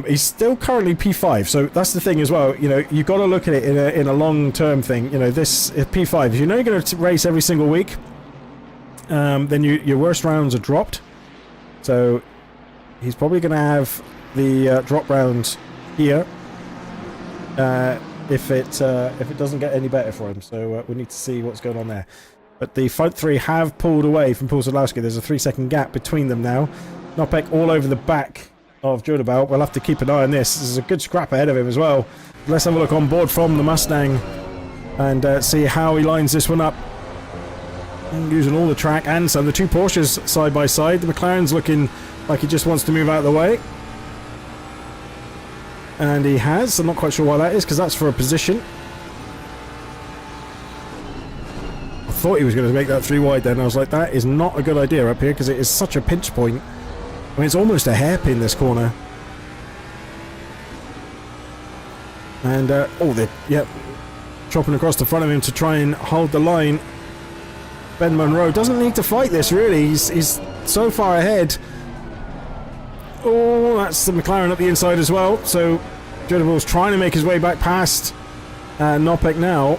He's still currently P5, so that's the thing as well. You know, you've got to look at it in a long-term thing. You know, this P5, if you know you're going to race every single week, then your worst rounds are dropped. So he's probably going to have the drop round here if it doesn't get any better for him. So we need to see what's going on there. But the front 3 have pulled away from Paul Sadlowski. There's a 3-second gap between them now. Nopek all over the back of Jodabal. We'll have to keep an eye on this. This is a good scrap ahead of him as well. Let's have a look on board from the Mustang and see how he lines this one up. Using all the track and some. The 2 Porsches side by side. The McLaren's looking like he just wants to move out of the way. And he has. I'm not quite sure why that is, because that's for a position. I thought he was going to make that 3 wide then. I was like, that is not a good idea up here, because it is such a pinch point. I mean, it's almost a hairpin, this corner. And, chopping across the front of him to try and hold the line. Ben Munro doesn't need to fight this, really. He's so far ahead. Oh, that's the McLaren up the inside as well. So, Jodabal's trying to make his way back past Nopek now.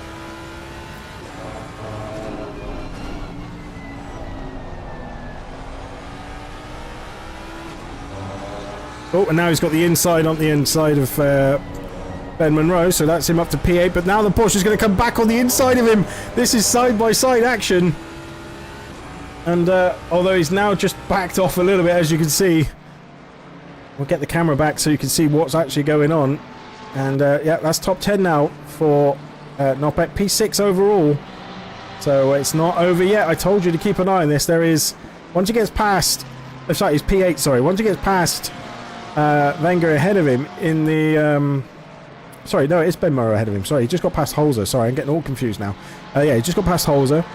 Oh, and now he's got the inside on the inside of Ben Munro, so that's him up to P8, but now the Porsche's going to come back on the inside of him. This is side-by-side action. And although he's now just backed off a little bit, as you can see. We'll get the camera back so you can see what's actually going on. And yeah, that's top 10 now for Nopek, P6 overall. So it's not over yet. I told you to keep an eye on this. There is, once he gets past, oh, sorry, he's P8, sorry. Once he gets past Wenger ahead of him in the sorry, no, it's Ben Murrow ahead of him. Sorry, he just got past Holzer. Sorry, I'm getting all confused now. Yeah, he just got past Holzer,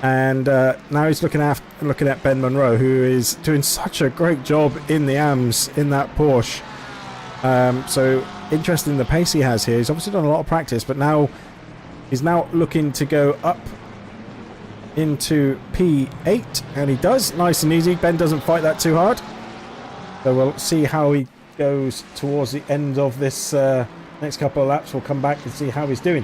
and now he's looking at Ben Munro, who is doing such a great job in the AMS in that Porsche. So interesting the pace he has here. He's obviously done a lot of practice, but now he's looking to go up into P8, and he does, nice and easy. Ben doesn't fight that too hard. So we'll see how he goes towards the end of this next couple of laps. We'll come back and see how he's doing.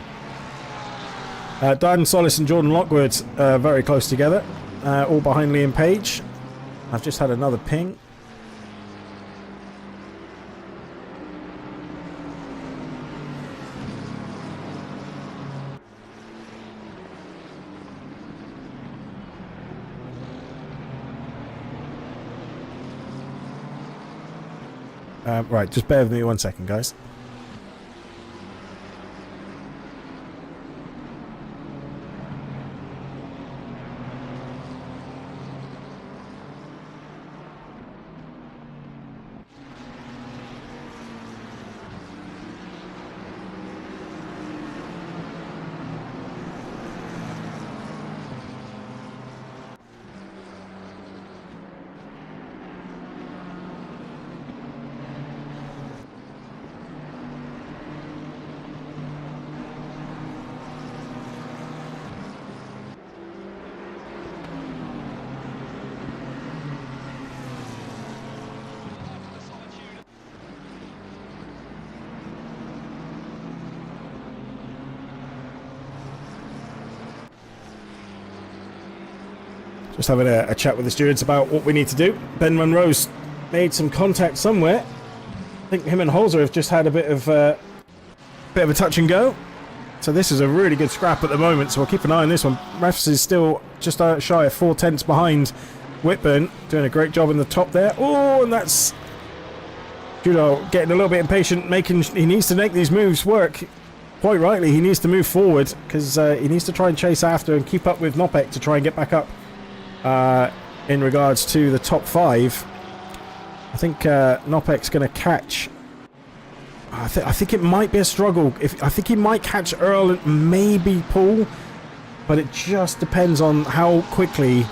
Dan Solis and Jordan Lockwood very close together, all behind Liam Page. I've just had another ping. Right, just bear with me 1 second, guys. Just having a chat with the students about what we need to do. Ben Munro's made some contact somewhere. I think him and Holzer have just had a bit of a touch and go. So this is a really good scrap at the moment, so we'll keep an eye on this one. Refs is still just shy of 4 tenths behind Whitburn, doing a great job in the top there. Oh, and that's Judo getting a little bit impatient, he needs to make these moves work. Quite rightly, he needs to move forward, because he needs to try and chase after and keep up with Nopek to try and get back up in regards to the top 5. I think Nopek's going to catch. I think it might be a struggle. I think he might catch Earl and maybe Paul, but it just depends on how quickly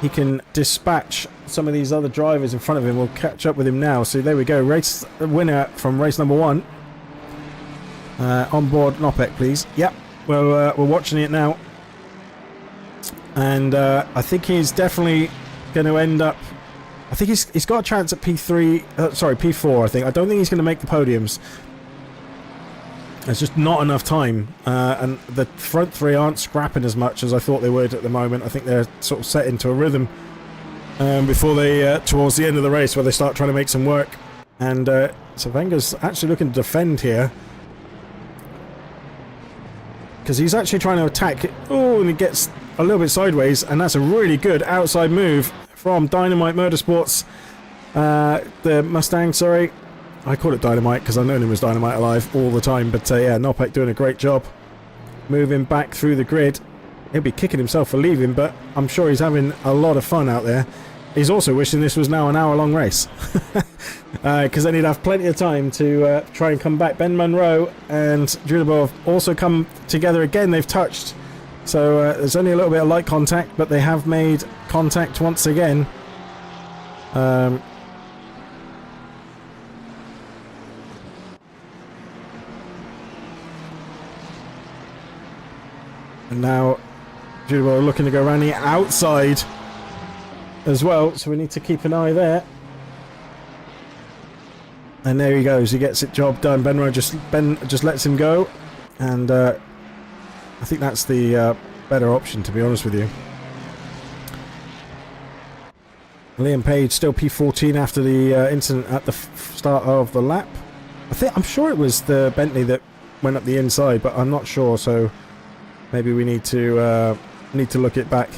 he can dispatch some of these other drivers in front of him. We'll catch up with him now. So there we go, race winner from race number 1. On board Nopek, please. Yep, we're watching it now. And I think he's definitely going to end up... I think he's got a chance at P3... sorry, P4, I think. I don't think he's going to make the podiums. There's just not enough time. And the front three aren't scrapping as much as I thought they would at the moment. I think they're sort of set into a rhythm before they... towards the end of the race, where they start trying to make some work. And so Wenger's actually looking to defend here. Because he's actually trying to attack. Oh, and he gets a little bit sideways, and that's a really good outside move from Dynamite Motorsports. The Mustang, sorry. I call it Dynamite because I've known him as Dynamite Alive all the time. But yeah, Nopek doing a great job. Moving back through the grid. He'll be kicking himself for leaving, but I'm sure he's having a lot of fun out there. He's also wishing this was now an hour-long race. Because then he'd have plenty of time to try and come back. Ben Munro and Julabo have also come together again. They've touched. So there's only a little bit of light contact, but they have made contact once again. And now Julabo looking to go around the outside as well, so we need to keep an eye there. And there he goes, he gets it job done. Ben just lets him go, and I think that's the better option, to be honest with you. Liam Page still P14 after the incident at the start of the lap. I'm sure it was the Bentley that went up the inside, but I'm not sure, so maybe we need to look it back.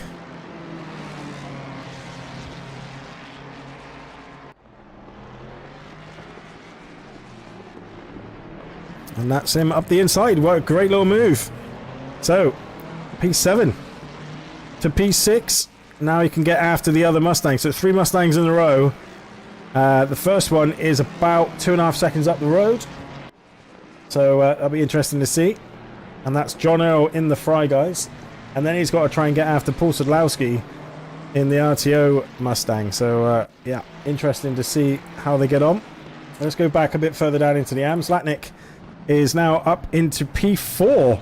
And that's him up the inside. What a great little move. So, P7 to P6. Now he can get after the other Mustang. So 3 Mustangs in a row. The first one is about 2.5 seconds up the road. So that'll be interesting to see. And that's John Earl in the Fry guys. And then he's got to try and get after Paul Sadlowski in the RTO Mustang. So yeah, interesting to see how they get on. Let's go back a bit further down into the AMS. Latnik is now up into P4.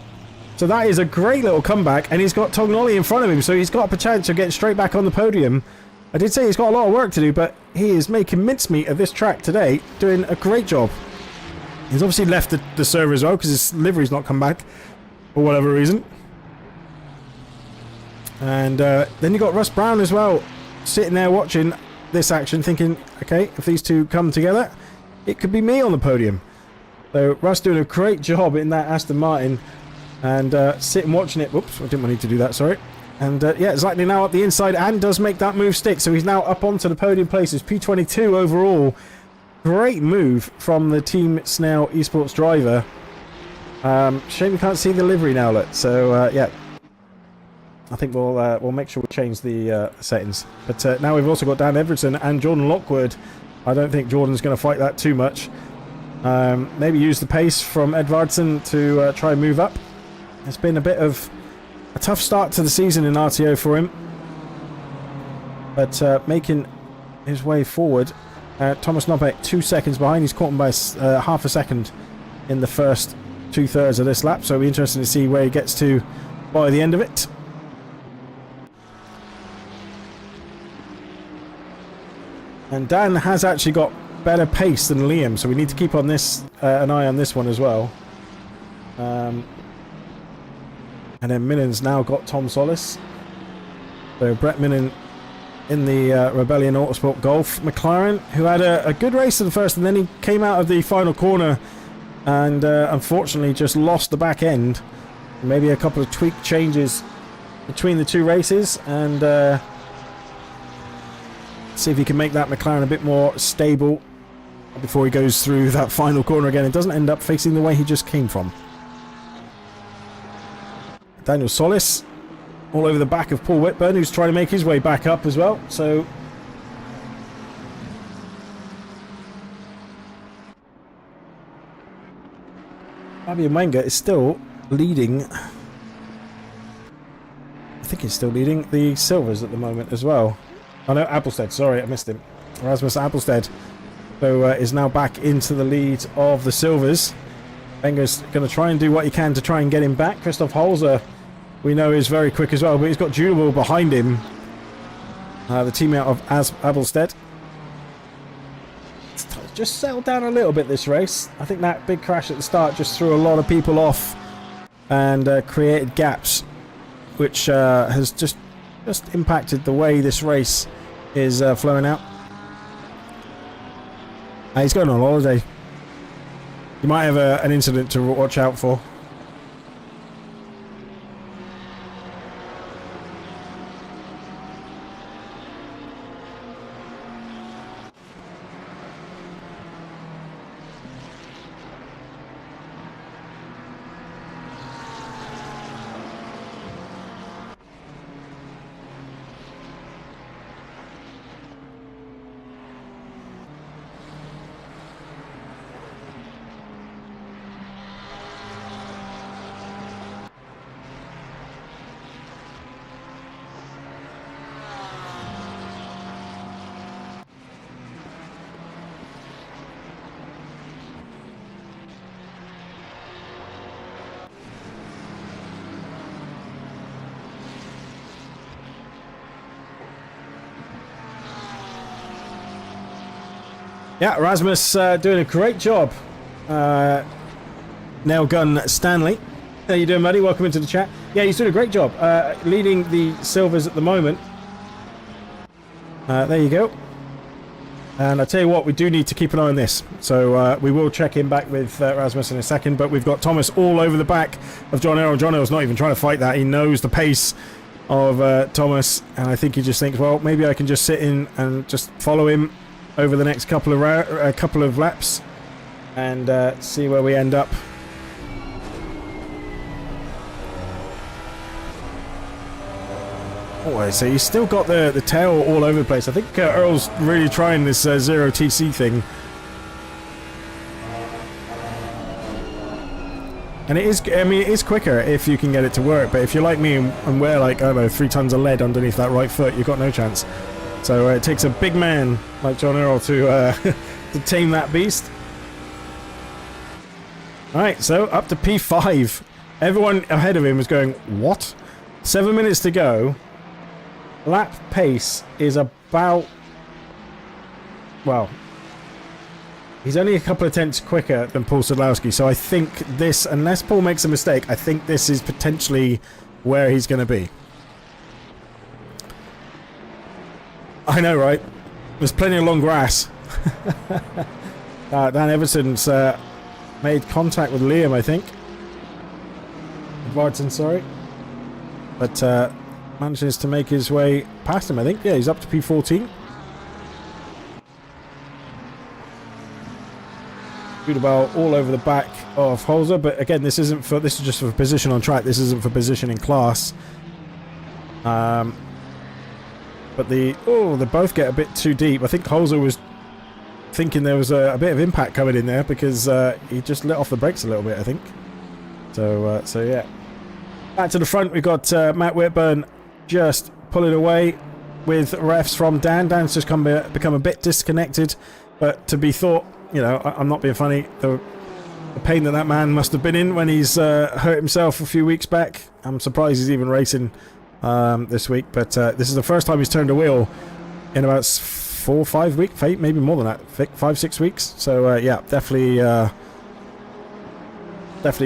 So that is a great little comeback, and he's got Tognoli in front of him, so he's got a potential of getting straight back on the podium. I did say he's got a lot of work to do, but he is making mincemeat of this track today, doing a great job. He's obviously left the server as well, because his livery's not come back, for whatever reason. And then you got Russ Brown as well, sitting there watching this action, thinking, okay, if these two come together, it could be me on the podium. So Russ doing a great job in that Aston Martin, and sitting watching it. Whoops, I didn't want to do that, sorry. And yeah, Zlatny now up the inside and does make that move stick, so he's now up onto the podium places. P22 overall. Great move from the Team Snail Esports driver. Shame you can't see the livery now, look. So yeah, I think we'll make sure we change the settings. But now we've also got Dan Everton and Jordan Lockwood. I don't think Jordan's going to fight that too much. Maybe use the pace from Edvardsen to try and move up. It's been a bit of a tough start to the season in RTO for him, but making his way forward. Thomas Nopek 2 seconds behind. He's caught him by half a second in the first 2/3 of this lap, so it'll be interesting to see where he gets to by the end of it. And Dan has actually got better pace than Liam, so we need to keep on this an eye on this one as well. And then Minnon's now got Tom Solis. So Brett Minnon in the Rebellion Autosport Golf McLaren, who had a good race in the first, and then he came out of the final corner and unfortunately just lost the back end. Maybe a couple of tweak changes between the two races, and see if he can make that McLaren a bit more stable before he goes through that final corner again and doesn't end up facing the way he just came from. Daniel Solis all over the back of Paul Whitburn, who's trying to make his way back up as well. So Fabian Wenger is still leading. I think he's still leading the silvers at the moment as well. Oh no, Applestead, sorry, I missed him. Rasmus Applestead, so is now back into the lead of the silvers. Wenger's going to try and do what he can to try and get him back. Christoph Holzer, we know, is very quick as well, but he's got Judable behind him. The teammate of Abelstedt. Just settled down a little bit this race. I think that big crash at the start just threw a lot of people off and created gaps, which has just impacted the way this race is flowing out. He's going on holiday. You might have an incident to watch out for. Yeah, Rasmus doing a great job. Nail Gun Stanley. How you doing, buddy? Welcome into the chat. Yeah, he's doing a great job. Leading the silvers at the moment. There you go. And I tell you what, we do need to keep an eye on this. So we will check in back with Rasmus in a second. But we've got Thomas all over the back of John Earl. John Earl's not even trying to fight that. He knows the pace of Thomas. And I think he just thinks, well, maybe I can just sit in and just follow him over the next couple of laps and see where we end up. Oh, so he's still got the tail all over the place. I think Earl's really trying this zero TC thing. And it is, I mean, it is quicker if you can get it to work, but if you're like me and wear like, I don't know, 3 tons of lead underneath that right foot, you've got no chance. So it takes a big man like John Earl to to tame that beast. Alright, so up to P5. Everyone ahead of him is going, what? 7 minutes to go. Lap pace is about... Well, he's only a couple of tenths quicker than Paul Sadlowski, so I think this, unless Paul makes a mistake, I think this is potentially where he's going to be. I know, right? There's plenty of long grass. Dan Everson's made contact with Liam, I think. Vartan, sorry. But manages to make his way past him, I think. Yeah, he's up to P14. About all over the back of Holzer, but again, this is just for position on track. This isn't for position in class. But they both get a bit too deep. I think Holzer was thinking there was a bit of impact coming in there because he just let off the brakes a little bit, I think. So yeah. Back to the front, we've got Matt Whitburn just pulling away with refs from Dan. Dan's just become a bit disconnected, but to be thought, you know, I'm not being funny. The pain that man must have been in when he's hurt himself a few weeks back. I'm surprised he's even racing this week, but this is the first time he's turned a wheel in about 4 or 5 weeks, maybe more than that, 5-6 weeks. So yeah, definitely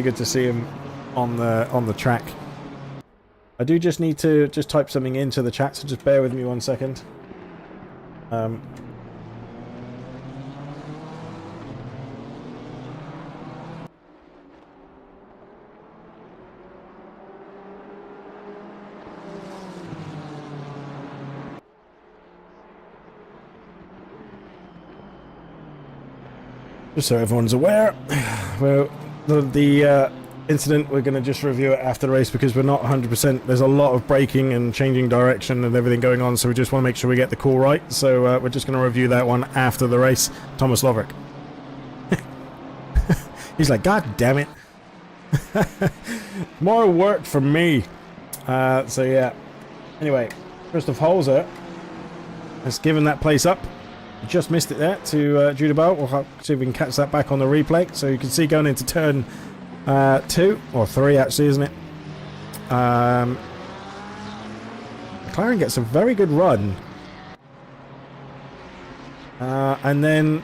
good to see him on the track. I do just need to type something into the chat, so just bear with me 1 second. Just so everyone's aware, well, the incident, we're going to just review it after the race because we're not 100%. There's a lot of braking and changing direction and everything going on, so we just want to make sure we get the call right. So we're just going to review that one after the race. Thomas Loverick. He's like, God damn it. More work for me. So yeah. Anyway, Christoph Holzer has given that place up. Just missed it there to Judah Bell. We'll see if we can catch that back on the replay. So you can see going into turn 2 or 3 actually, isn't it? McLaren gets a very good run, and then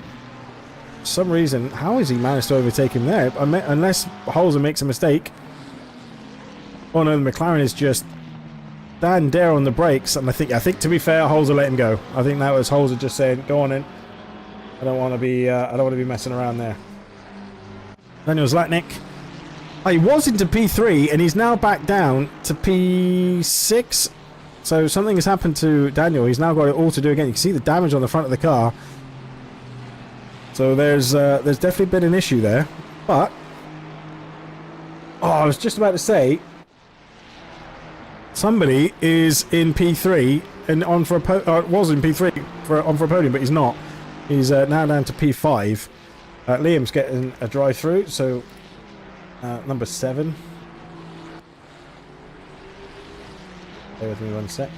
for some reason, how has he managed to overtake him there? Unless Holzer makes a mistake. Oh no, the McLaren is just Dan Dare on the brakes, and I think to be fair, Holzer let him go. I think that was Holzer just saying, "Go on in. I don't want to be messing around there." Daniel Zlatnik. Oh, he was into P3 and he's now back down to P6. So something has happened to Daniel. He's now got it all to do again. You can see the damage on the front of the car. So there's definitely been an issue there. But I was just about to say, somebody is in P3 and on for a was in P3 on for a podium, but he's not. He's now down to P5. Liam's getting a drive through, so number 7. Bear with me one sec.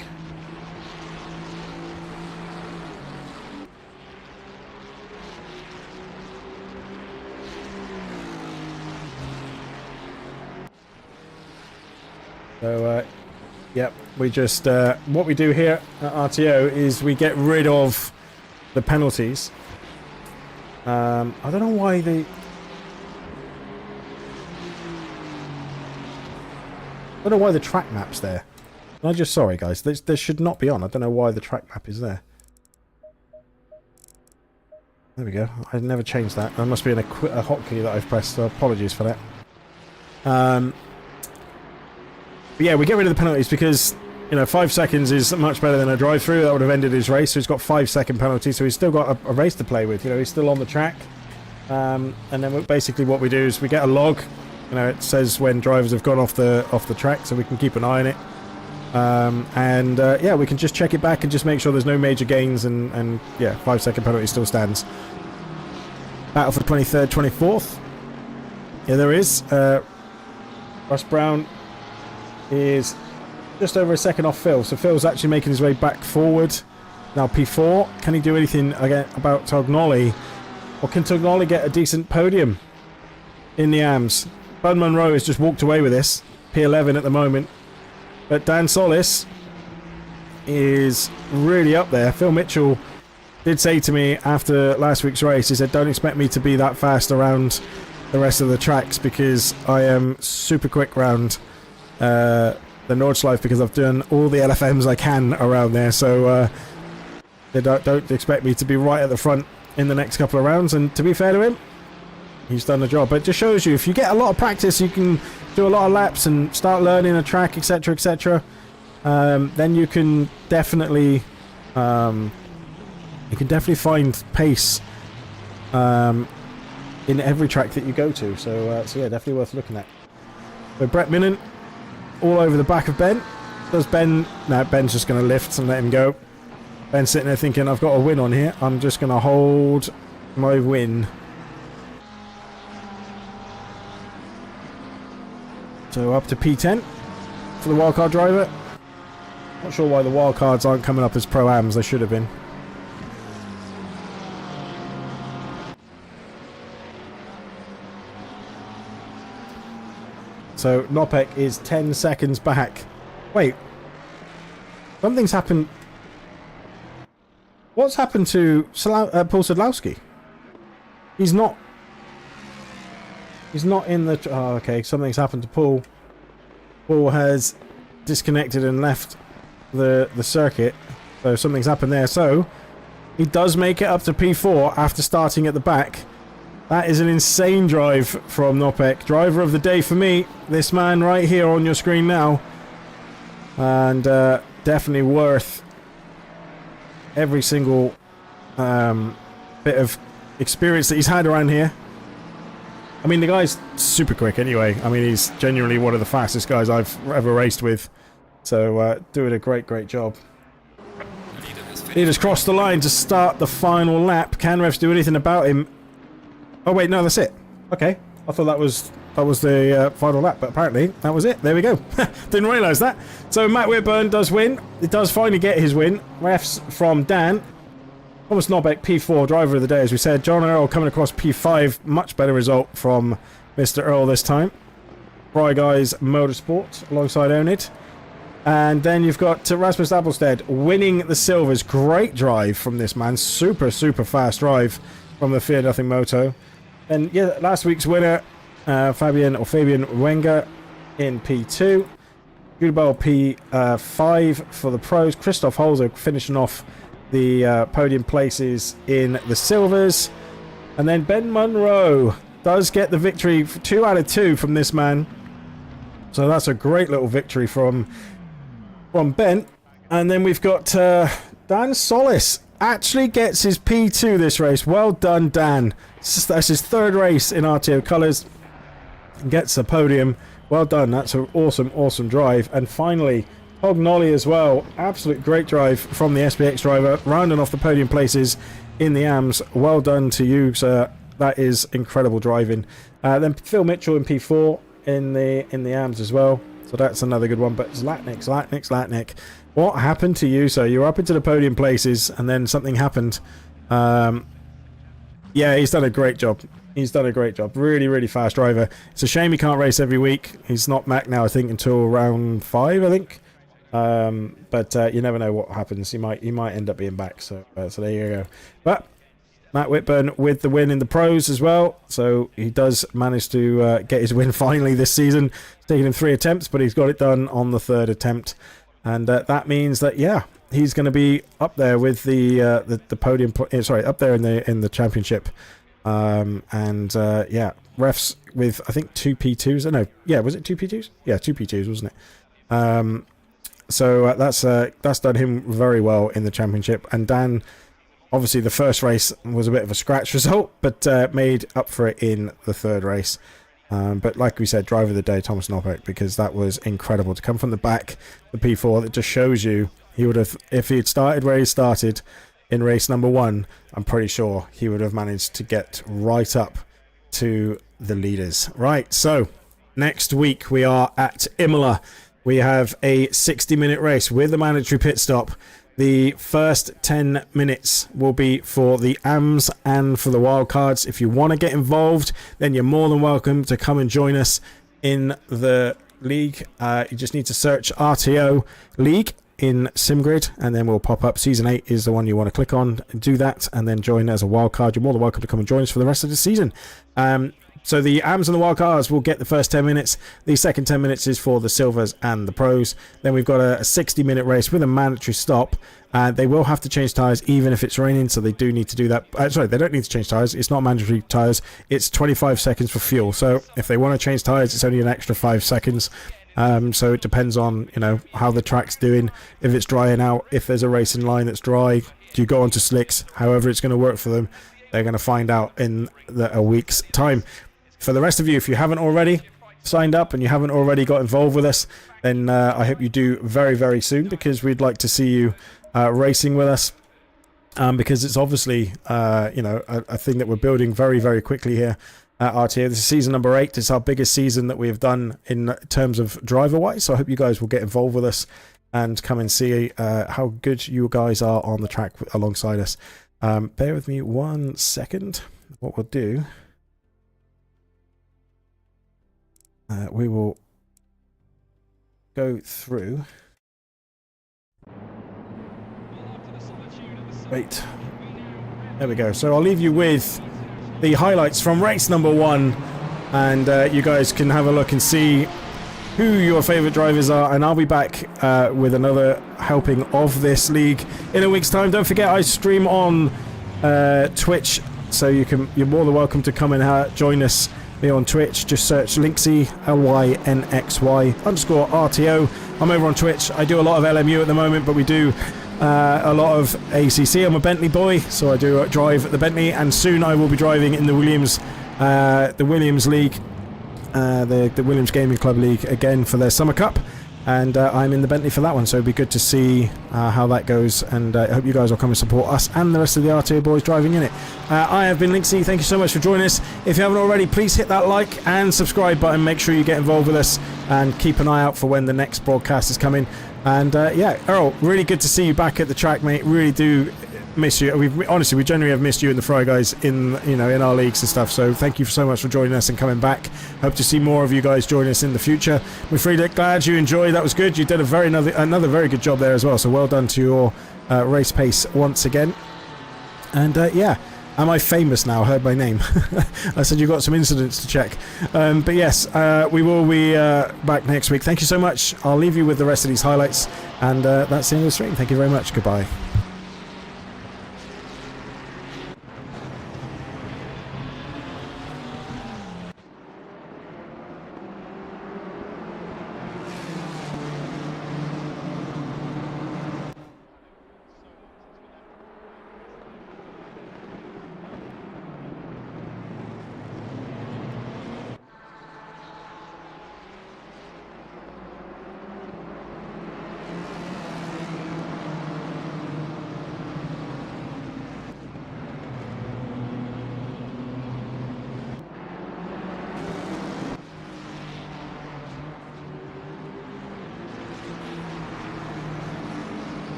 So, yep, we just, what we do here at RTO is we get rid of the penalties. I don't know why I don't know why the track map's there. Sorry guys, this should not be on. I don't know why the track map is there. There we go. I never changed that. There must be a hotkey that I've pressed, so apologies for that. But yeah, we get rid of the penalties because, you know, 5 seconds is much better than a drive-through. That would have ended his race, so he's got 5-second penalty, so he's still got a race to play with. You know, he's still on the track. And then basically what we do is we get a log. You know, it says when drivers have gone off the track, so we can keep an eye on it. Yeah, we can just check it back and just make sure there's no major gains, and yeah, 5-second penalty still stands. Battle for 23rd, 24th. Yeah, there is. Russ Brown is just over a second off Phil, so Phil's actually making his way back forward. Now P4, can he do anything again about Tognoli? Or can Tognoli get a decent podium in the AMS? Bud Munro has just walked away with this. P11 at the moment. But Dan Solis is really up there. Phil Mitchell did say to me after last week's race, he said, don't expect me to be that fast around the rest of the tracks because I am super quick round the Nordschleife because I've done all the LFMs I can around there. So they don't expect me to be right at the front in the next couple of rounds. And to be fair to him, he's done the job. But it just shows you, if you get a lot of practice, you can do a lot of laps and start learning a track, etc., etc. Then you can definitely find pace in every track that you go to. So yeah, definitely worth looking at. So Brett Minnan all over the back of Ben. Does Ben? No, Ben's just going to lift and let him go. Ben's sitting there thinking, I've got a win on here. I'm just going to hold my win. So up to P10 for the wildcard driver. Not sure why the wildcards aren't coming up as Pro-Ams. They should have been. So Nopek is 10 seconds back. Wait. Something's happened. What's happened to Paul Sadlowski? He's not in the... Oh, okay. Something's happened to Paul. Paul has disconnected and left the circuit. So something's happened there. So he does make it up to P4 after starting at the back. That is an insane drive from Nopek. Driver of the day for me. This man right here on your screen now. And definitely worth every single bit of experience that he's had around here. I mean, the guy's super quick anyway. I mean, he's genuinely one of the fastest guys I've ever raced with. So, doing a great job. He just crossed the line to start the final lap. Can refs do anything about him? Oh, wait, no, that's it. Okay. I thought that was the final lap, but apparently that was it. There we go. Didn't realise that. So, Matt Whitburn does win. He does finally get his win. Refs from Dan. Thomas Nobbeck, P4, driver of the day, as we said. John Earl coming across P5, much better result from Mr. Earl this time. Fry Guys Motorsport alongside Onid. And then you've got Rasmus Appelstead winning the silvers. Great drive from this man. Super, super fast drive from the Fear Nothing Moto. And yeah, last week's winner, Fabian Wenger in P2. Goodball P5 for the pros. Christoph Holzer finishing off the podium places in the silvers. And then Ben Munro does get the victory, 2 out of 2 from this man. So that's a great little victory from Ben. And then we've got Dan Solis actually gets his P2 this race. Well done, Dan. That's his 3rd race in RTO colours. Gets a podium. Well done. That's an awesome, awesome drive. And finally, Hog Nolly as well. Absolute great drive from the SPX driver, rounding off the podium places in the AMS. Well done to you, sir. That is incredible driving. Then Phil Mitchell in P4 in the AMS as well. So that's another good one. But Zlatnik. What happened to you, sir? You were up into the podium places and then something happened. Yeah, he's done a great job. He's done a great job. Really, really fast driver. It's a shame he can't race every week. He's not back now, I think, until round 5, I think. But you never know what happens. He might end up being back. So there you go. But Matt Whitburn with the win in the pros as well. So he does manage to get his win finally this season. It's taken him 3 attempts, but he's got it done on the 3rd attempt. And that means that, yeah, he's going to be up there with the podium. Sorry, up there in the championship. Yeah, refs with I think 2 P2s. No, yeah, was it 2 P2s? Yeah, 2 P2s, wasn't it? So that's done him very well in the championship. And Dan, obviously the first race was a bit of a scratch result, but made up for it in the 3rd race. But like we said, driver of the day, Thomas Nobbeck, because that was incredible to come from the back, the P4. That just shows you he would have, if he had started where he started in race number 1, I'm pretty sure he would have managed to get right up to the leaders. Right, so next week we are at Imola. We have a 60-minute race with a mandatory pit stop. The first 10 minutes will be for the AMS and for the wildcards. If you want to get involved, then you're more than welcome to come and join us in the league. You just need to search RTO League in SimGrid, and then we'll pop up. Season 8 is the one you want to click on. Do that, and then join as a wildcard. You're more than welcome to come and join us for the rest of the season. So the AMS and the wildcards will get the first 10 minutes. The second 10 minutes is for the silvers and the pros. Then we've got a 60-minute race with a mandatory stop. They will have to change tyres even if it's raining, so they do need to do that. Sorry, they don't need to change tyres. It's not mandatory tyres. It's 25 seconds for fuel. So if they want to change tyres, it's only an extra 5 seconds. So it depends on, how the track's doing. If it's drying out, if there's a racing line that's dry, do you go onto slicks? However it's going to work for them, they're going to find out in a week's time. For the rest of you, if you haven't already signed up and you haven't already got involved with us, then I hope you do very, very soon, because we'd like to see you racing with us. Because it's obviously, a thing that we're building very, very quickly here at RTO. This is season number 8. It's our biggest season that we have done in terms of driver-wise. So I hope you guys will get involved with us and come and see how good you guys are on the track alongside us. Bear with me 1 second. What we'll do... we will go through. Wait. There we go. So I'll leave you with the highlights from race number 1, and you guys can have a look and see who your favourite drivers are, and I'll be back with another helping of this league in a week's time. Don't forget, I stream on Twitch, so you're more than welcome to come and join us. Me on Twitch, just search Lynxy, LYNXY_RTO. I'm over on Twitch. I do a lot of LMU at the moment, but we do a lot of ACC. I'm a Bentley boy, so I do drive the Bentley, and soon I will be driving in the Williams League, the Williams Gaming Club League again for their Summer Cup. And I'm in the Bentley for that one, so it'd be good to see how that goes, and I hope you guys will come and support us and the rest of the RTO boys driving in it. I have been Lynxy. Thank you so much for joining us. If you haven't already, please hit that like and subscribe button. Make sure you get involved with us and keep an eye out for when the next broadcast is coming. And yeah, Earl, really good to see you back at the track, mate. Really do miss you. Honestly, we genuinely have missed you and the Fry guys in in our leagues and stuff. So thank you so much for joining us and coming back. Hope to see more of you guys join us in the future. We're glad you enjoyed. That was good. You did another very good job there as well. So well done to your race pace once again. And yeah. Am I famous now? Heard my name. I said you've got some incidents to check. But yes, we will be back next week. Thank you so much. I'll leave you with the rest of these highlights. And that's the end of the stream. Thank you very much. Goodbye.